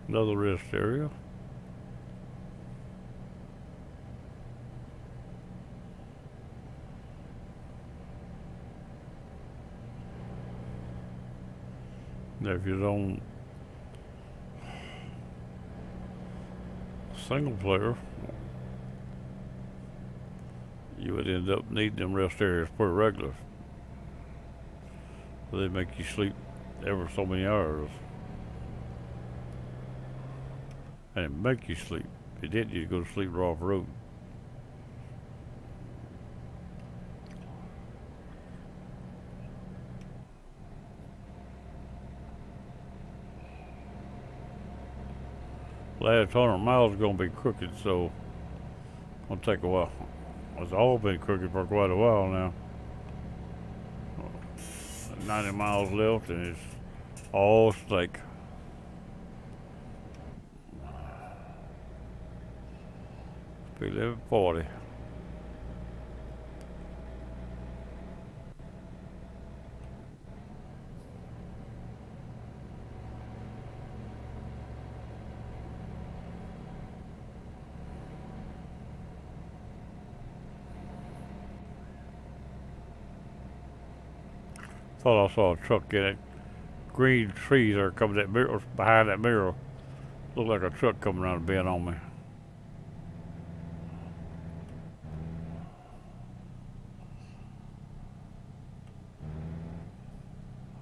Another rest area. Now if you're on single player, you would end up needing them rest areas pretty regular. So they make you sleep ever so many hours. And it make you sleep. If it didn't, you'd go to sleep right off the road. Last 100 miles is gonna be crooked, so it'll take a while. It's all been crooked for quite a while now. 90 miles left, and it's all snake. Speed limit 40. Thought I saw a truck get it. Green trees are coming that mirror behind that mirror. Looked like a truck coming around the bend on me.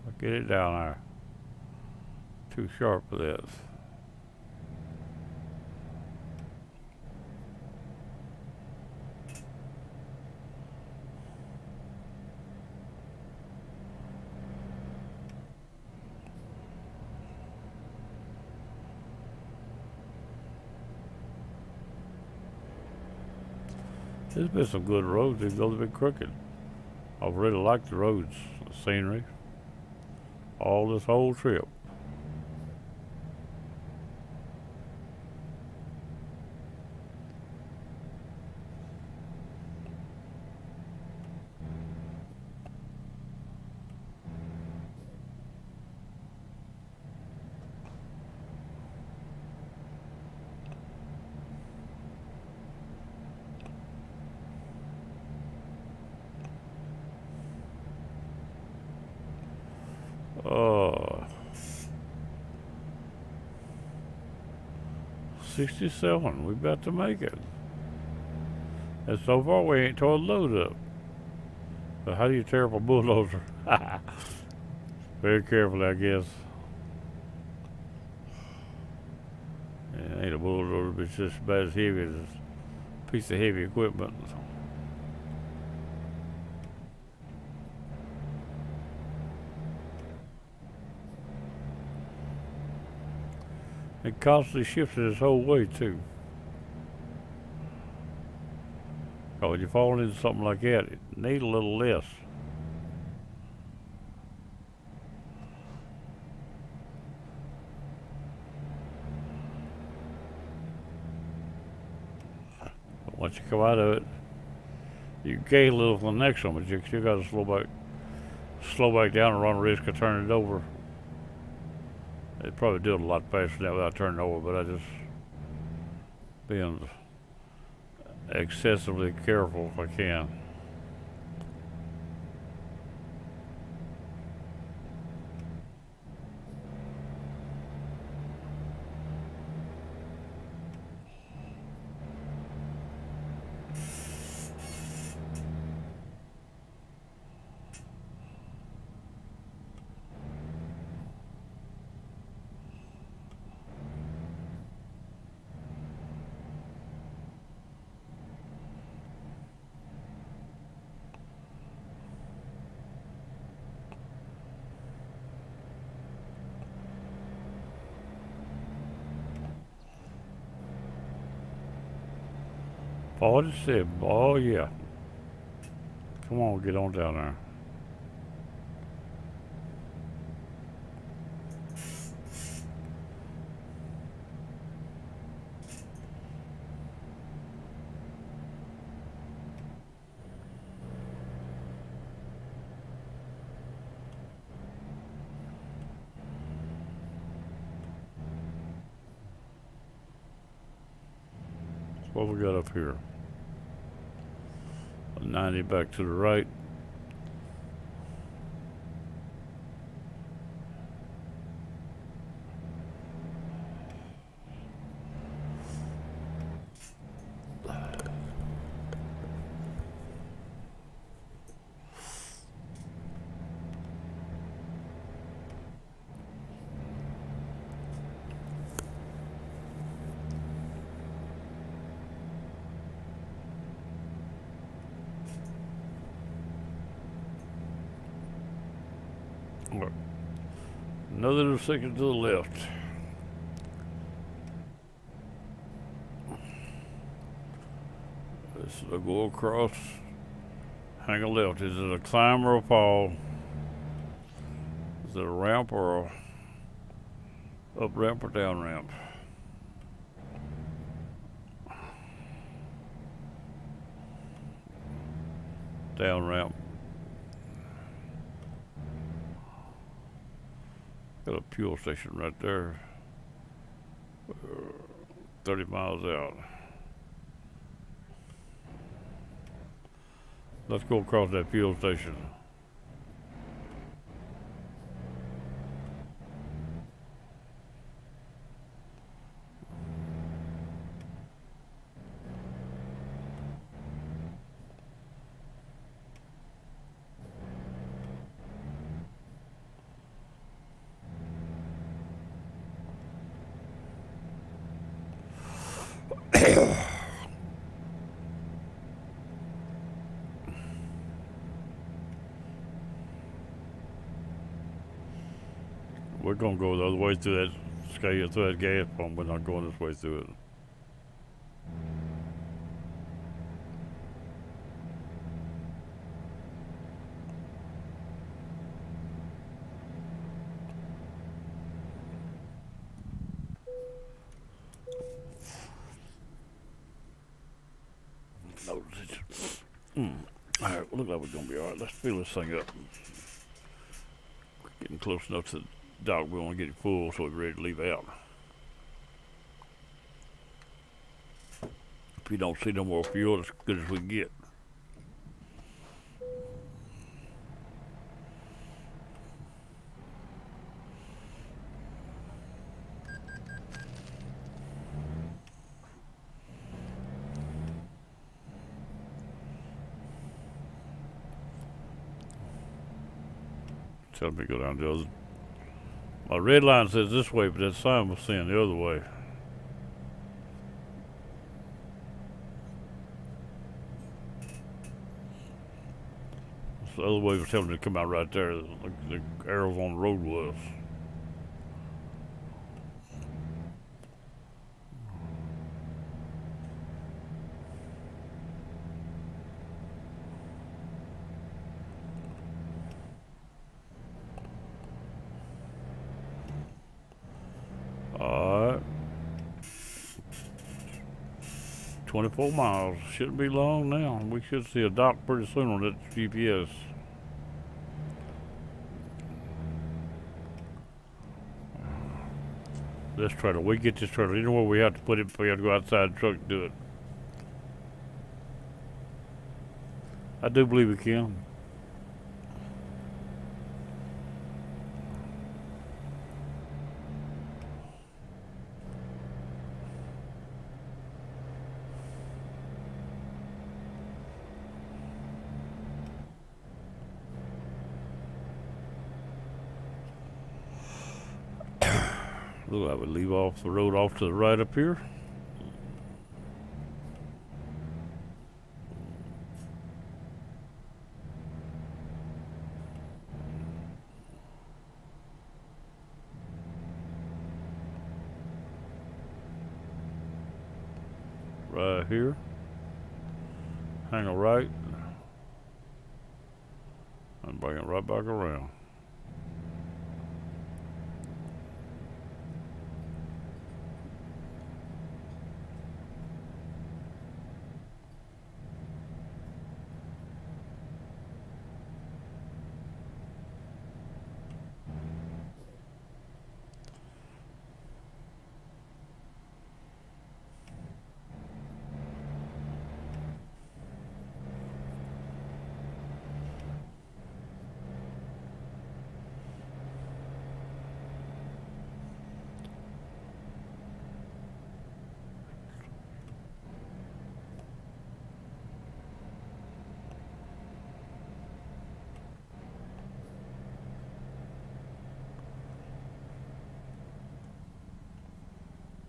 I'll get it down there. Too sharp for this. There's been some good roads, even though they've been crooked. I really like the roads, the scenery, all this whole trip. Uh, 67, we about to make it. And so far we ain't tore the load up. But how do you tear up a bulldozer? Very carefully, I guess. It ain't a bulldozer, but it's just about as heavy as a piece of heavy equipment. It constantly shifted its whole way too. So when you're falling into something like that, it needs a little less. But once you come out of it, you gain a little from the next one, but you still got to slow back down and run a risk of turning it over. They'd probably do it a lot faster than that without turning over, but I just being excessively careful if I can. Oh yeah. Come on, get on down there. That's what we got up here. 90 back to the right. Another second to the left. So go across, hang a left. Is it a climb or a fall? Is it a ramp or a up ramp or down ramp? Down ramp. Got a fuel station right there. 30 miles out. Let's go across that fuel station. We're gonna go the other way through that gas pump. We're not going this way through it. Alright, look like we're gonna be alright. Let's fill this thing up. Getting close enough to the dock. We want to get it full so we're ready to leave out. If you don't see no more fuel, as good as we can get. Tell me to go down the other. My red line says this way, but that sign was saying the other way. The other way was telling me to come out right there. Like the arrows on the road was. Alright. 24 miles. Shouldn't be long now. We should see a dock pretty soon on that GPS. This trailer. We get this trailer. You know where we have to put it before we have to go outside the truck to do it. I do believe we can. Look, I would leave off the road off to the right up here. Right here. Hang a right. And bring it right back around.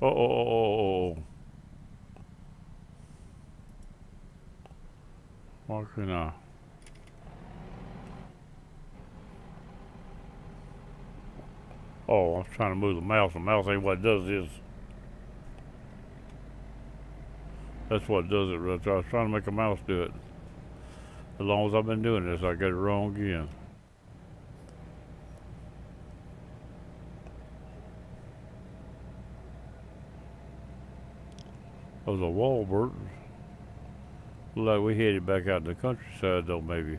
Oh. Why can I? Oh, I was trying to move the mouse. The mouse ain't what it does is. That's what does it right there. I was trying to make a mouse do it. As long as I've been doing this, I get it wrong again. That was a Walbert. Look like we headed back out in the countryside though, maybe.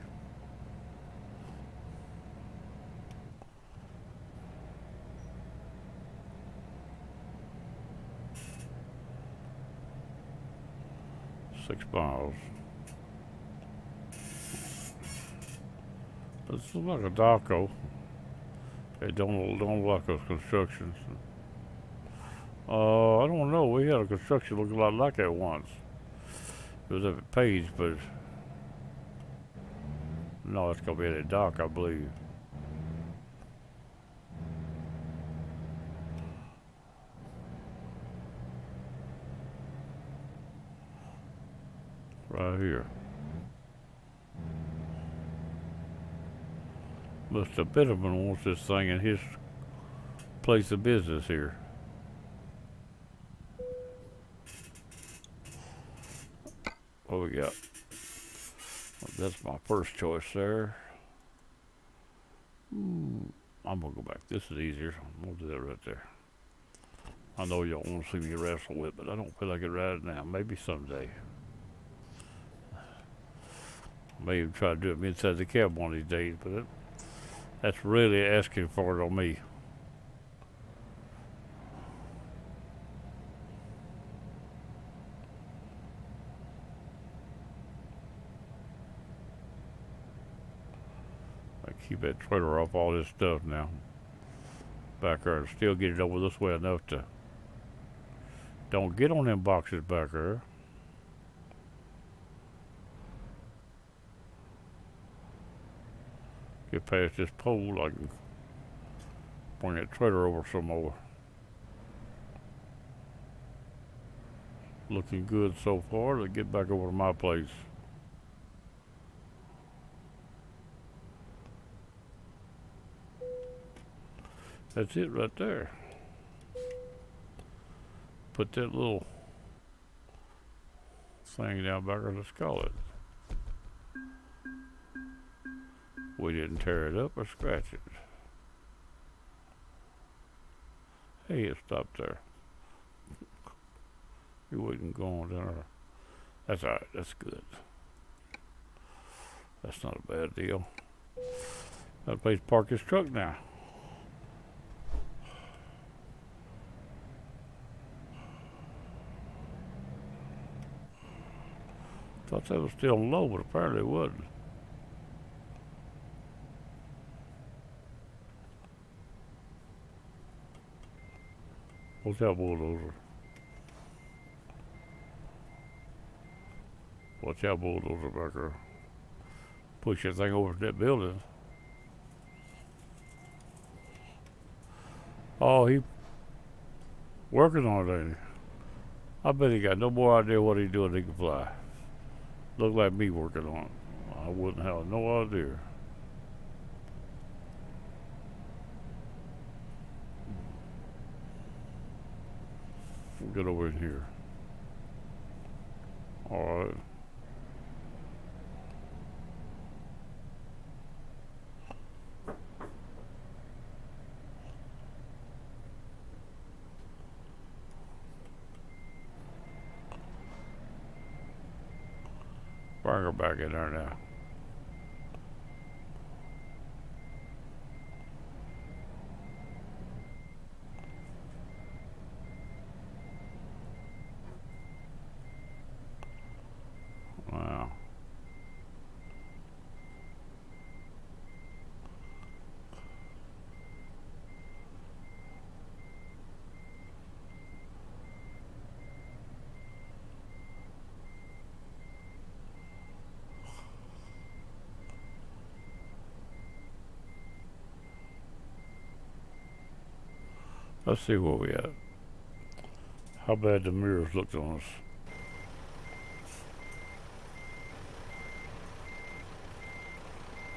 Six miles. This looks like a doco. It don't look like a construction. I don't know. We had a construction look a lot like that once. It was up at Page, but no, it's gonna be at a dock, I believe. Right here. Mr. Bitterman wants this thing in his place of business here. What we got? Well, that's my first choice there. I'm gonna go back. This is easier. I'm gonna do that right there. I know y'all want to see me wrestle with, but I don't feel like it right now. Maybe someday. I may even try to do it inside the cab one of these days, but that's really asking for it on me. I keep that trailer off all this stuff now. Back there, and still get it over this way enough to don't get on them boxes back there. Get past this pole, I can bring that trailer over some more. Looking good so far. Let's get back over to my place. That's it right there. Put that little thing down back there, let's call it. We didn't tear it up or scratch it. Hey, it stopped there. You wouldn't go on down there. That's alright, that's good. That's not a bad deal. That place park his truck now. Thought that was still low, but apparently it wasn't. What's that bulldozer? Watch out, bulldozer back there. Push that thing over to that building. Oh, he working on it, ain't he? I bet he got no more idea what he's doing. He can fly. Look like me working on it. I wouldn't have no idea. We'll get over in here. All right. Bring her back in there now. Wow. Let's see where we at. How bad the mirrors looked on us.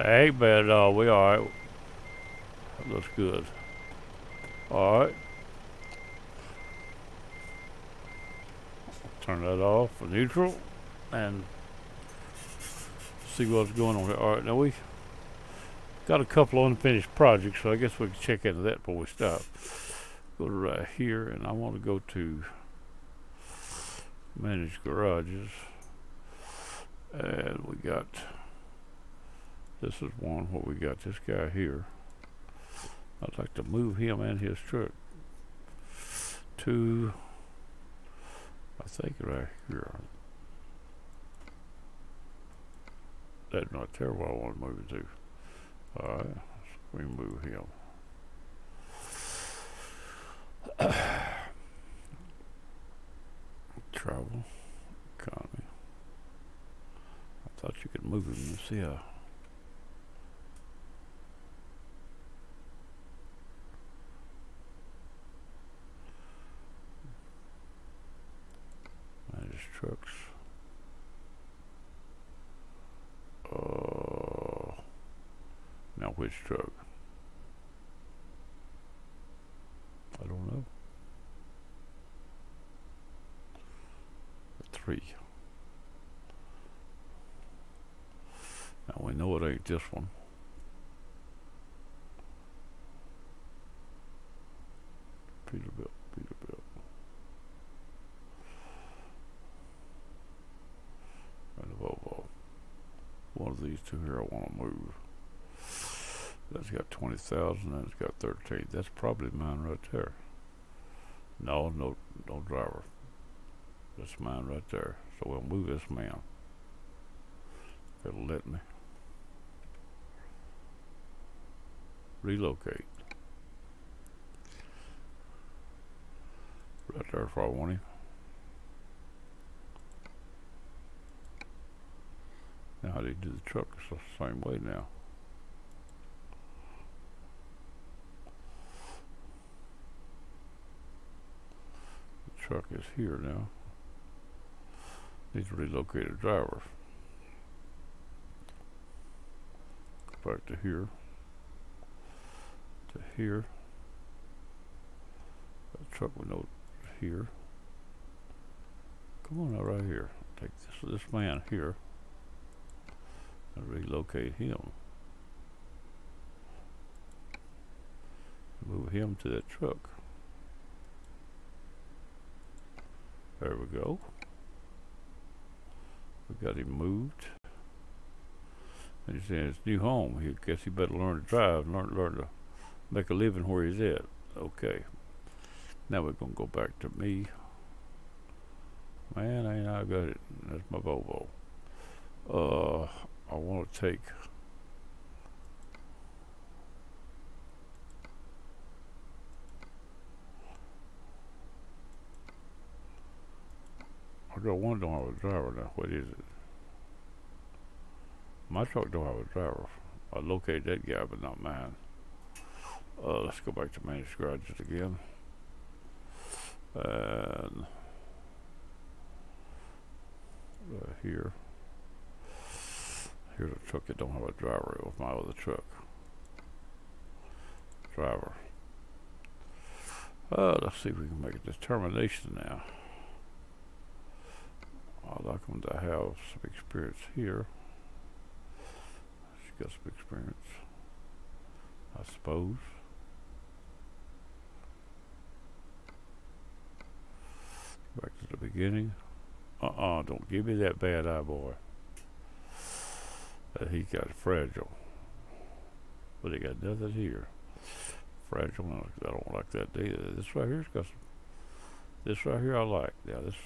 Ain't bad at all. We alright. That looks good. Alright. Turn that off for neutral and see what's going on here. Alright, now we got a couple of unfinished projects, so I guess we can check into that before we stop. Go to right here, and I want to go to manage garages, and we got, this is one where we got this guy here. I'd like to move him and his truck to, I think right here. That's not terrible. I want to move it to. Alright, so we move him. Travel, economy. I thought you could move him. You see how. Manage trucks. Now which truck? I don't know. 3. Now we know it ain't this one. Peterbilt, Peterbilt. And a Volvo. One of these two here I want to move. That's got 20,000 and it's got 13. That's probably mine right there. No driver. That's mine right there. So we'll move this man. It'll let me relocate. Right there if I want him. Now how do you do the truck? It's the same way now. The truck is here now. Needs to relocate a driver. Go back to here. To here. That truck with no here. Come on now, right here. Take this man here and relocate him. Move him to that truck. There we go. We got him moved. And he's in his new home. He guess he better learn to drive and learn to make a living where he's at. Okay. Now we're gonna go back to me. Man, ain't I got it. That's my Volvo. I want to take I got one don't have a driver now. What is it? My truck don't have a driver. I located that guy, but not mine. Let's go back to managed garages again. And here. Here's a truck that don't have a driver with my other truck. Driver. Let's see if we can make a determination now. I'd like them to have some experience here. She's got some experience, I suppose. Back to the beginning. Don't give me that bad eye, boy. He got fragile. But he got nothing here. Fragile, I don't like that either. This right here's got some, this right here I like. Yeah, this,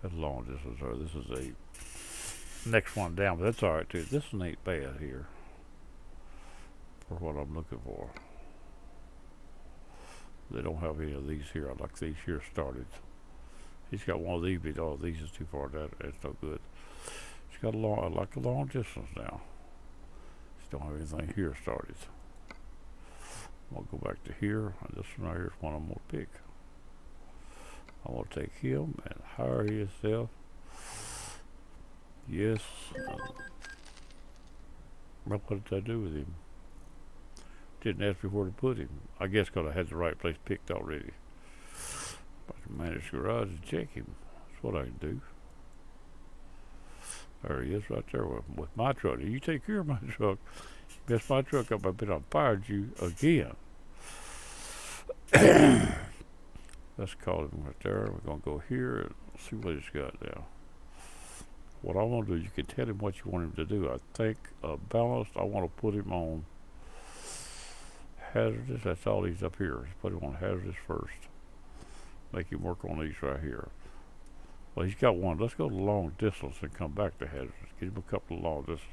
that's long distance, or this is a next one down, but that's alright too. This one ain't bad here for what I'm looking for. They don't have any of these here. I like these here started. He's got one of these, but all these is too far down. That's no good. He's got a long, I like a long distance now. Just don't have anything here started. I'm gonna go back to here, and this one right here is one I'm gonna pick. I'm gonna take him and hire himself. Yes. What did I do with him? Didn't ask me where to put him. I guess 'cause I had the right place picked already. I can manage the garage and check him. That's what I can do. There he is right there with my truck. You take care of my truck. You mess my truck up, I bet I fired you again. Let's call him right there. We're going to go here and see what he's got now. What I want to do is you can tell him what you want him to do. I think balanced, I want to put him on hazardous. That's all he's up here. Let's put him on hazardous first. Make him work on these right here. Well, he's got one. Let's go to long distance and come back to hazardous. Get him a couple of long distance.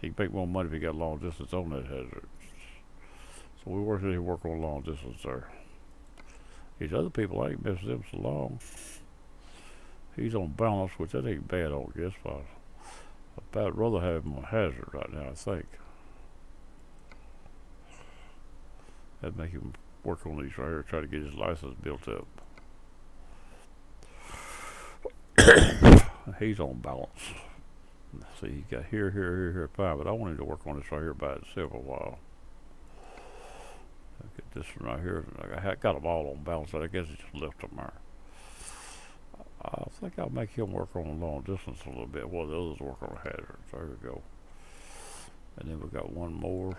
He can make more money if he got long distance on that hazard. So we work on long distance there. These other people, I ain't messing them so long. He's on balance, which that ain't bad, I guess. I'd rather have him on hazard right now, I think. That'd make him work on these right here, try to get his license built up. He's on balance. See, he got here, fine, but I want him to work on this right here by itself a while. I'll get this one right here. I got them all on balance, but I guess I just left them there. I think I'll make him work on long distance a little bit while the others work on hazards. There we go. And then we got one more.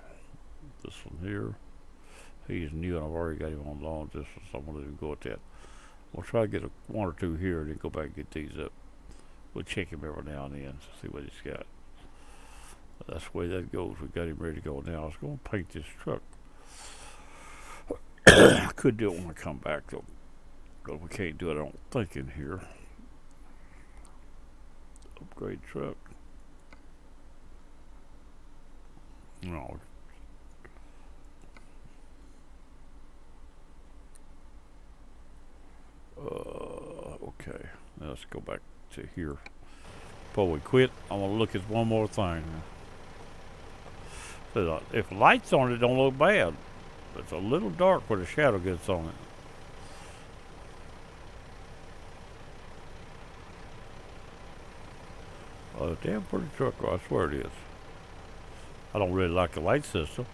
This one here. He's new and I've already got him on long distance. So I'm going to let him go at that. We'll try to get one or two here and then go back and get these up. We'll check him every now and then to see what he's got. But that's the way that goes. We got him ready to go now. I was going to paint this truck. I could do it when I come back though. But we can't do it, I don't think, in here. Upgrade truck. No. Okay. Now let's go back to here. Before we quit, I want to look at one more thing. So if lights on it, don't look bad. It's a little dark where the shadow gets on it. A damn pretty truck, I swear it is. I don't really like the light system.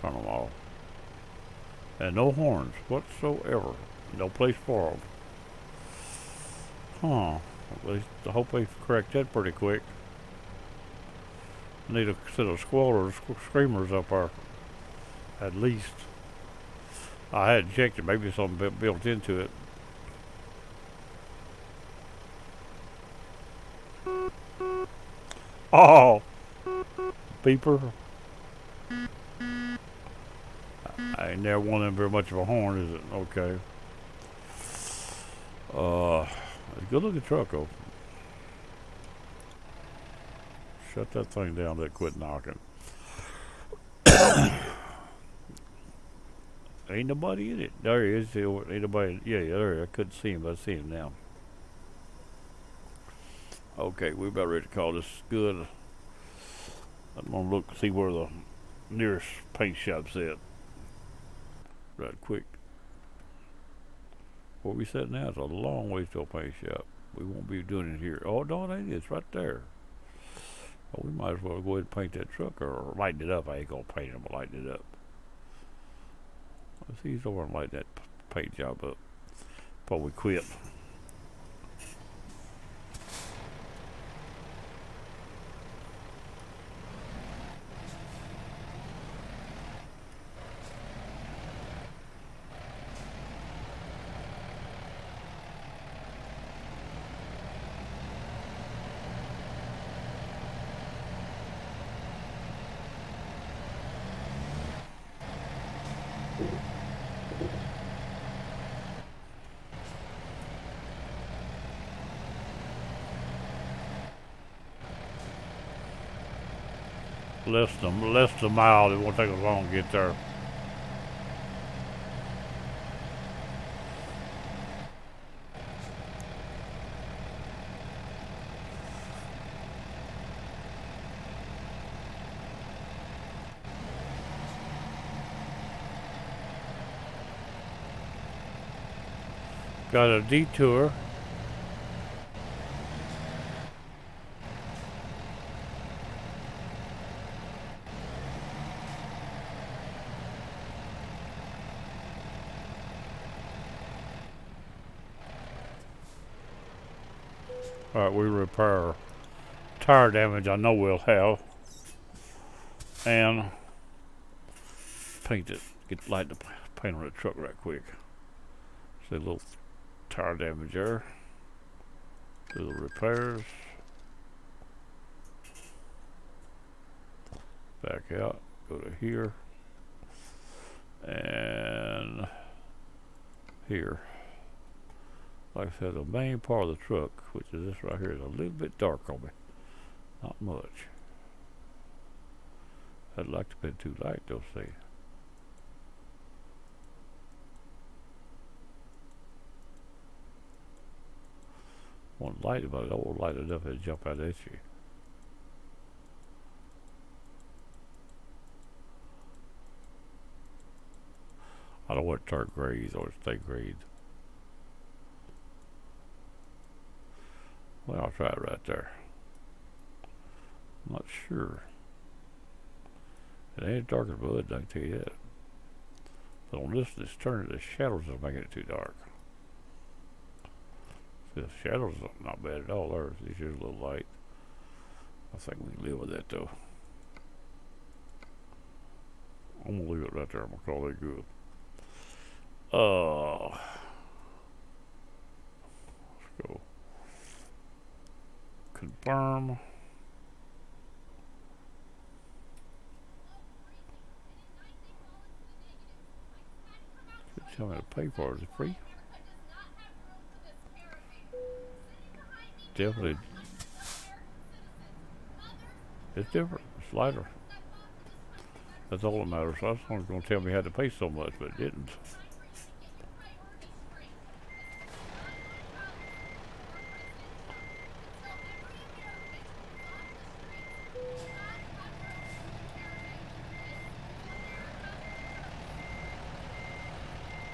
Turn them off. And no horns whatsoever. No place for them. Huh. At least I hope they correct that pretty quick. Need a set of squallers, screamers up there. At least. I hadn't checked it. Maybe something built into it. Oh! Beeper. I ain't never one of them very much of a horn, is it? Okay. Good looking truck, though. Shut that thing down there, quit knocking. Ain't nobody in it. There he is. Ain't nobody. Yeah, there. I couldn't see him, but I see him now. Okay, we're about ready to call this good. I'm gonna look see where the nearest paint shop's at. Right quick. Where we sitting now is a long ways to a paint shop. We won't be doing it here. Oh no, it is right there. Oh, we might as well go ahead and paint that truck or lighten it up. I ain't gonna paint it, but lighten it up. Let's see, he's over and light that paint job up before we quit. Less than a mile. It won't take us long to get there. Got a detour. Alright, we repair tire damage I know we'll have. And paint it. Light the paint on the truck right quick. See a little tire damage there. Do the repairs. Back out. Go to here. And here. Like I said, the main part of the truck, which is this right here, is a little bit dark on me. Not much. I'd like to be too light though, see. One light, but it don't light enough to jump out at you. I don't want to turn grays or stay grayed. Well, I'll try it right there. I'm not sure. It ain't dark as blood, I can tell you that. But on this turn, the shadows are making it too dark. See, the shadows are not bad at all. There's just a little light. I think we can live with that though. I'm gonna leave it right there. I'm gonna call that good. Let's go. Confirm. Tell me to pay for it. Is it free? Definitely. It's different. It's lighter. That's all that matters. I was going to tell me how to pay so much, but it didn't.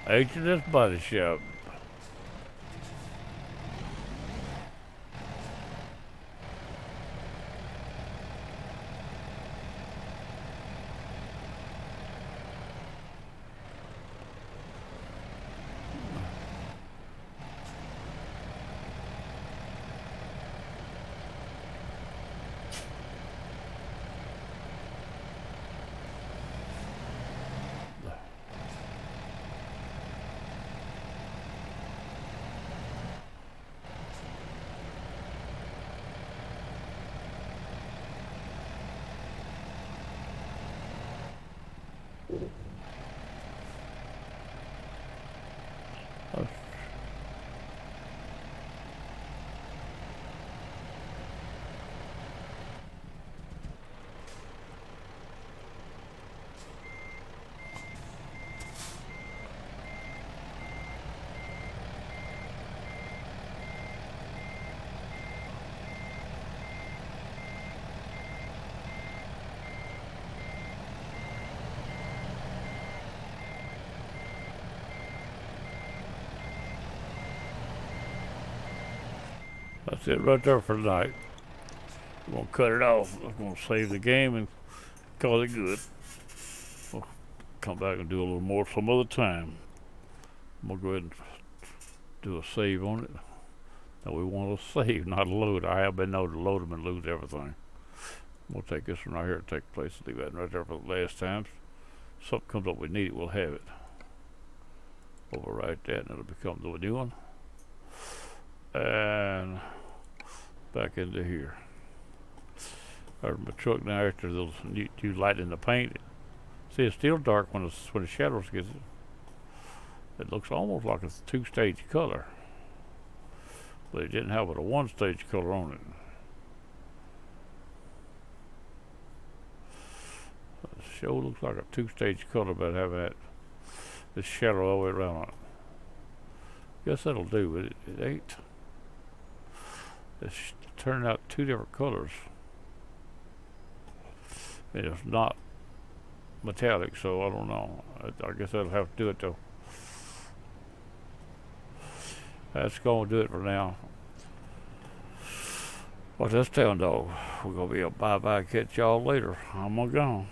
H&S Body Shop. That's it right there for tonight. I'm going to cut it off. I'm going to save the game and call it good. We'll come back and do a little more some other time. I'm going to go ahead and do a save on it. Now we want to save, not a load. I have been known to load them and lose everything. We'll take this one right here and take place and leave that right there for the last time. If something comes up we need it, we'll have it. Overwrite that and it'll become the new one. And back into here. There's my truck now after those new light in the paint. See, it's still dark when the shadows get it. It looks almost like a two-stage color, but it didn't have but a one-stage color on it. The show looks like a two-stage color, but having that this shadow all the way around on it. Guess that'll do, but it ain't. It's turning out two different colors. And it's not metallic, so I don't know. I guess I'll have to do it though. That's gonna do it for now. Well, this town dog, we're gonna be a bye-bye. Catch y'all later. I'm gonna go.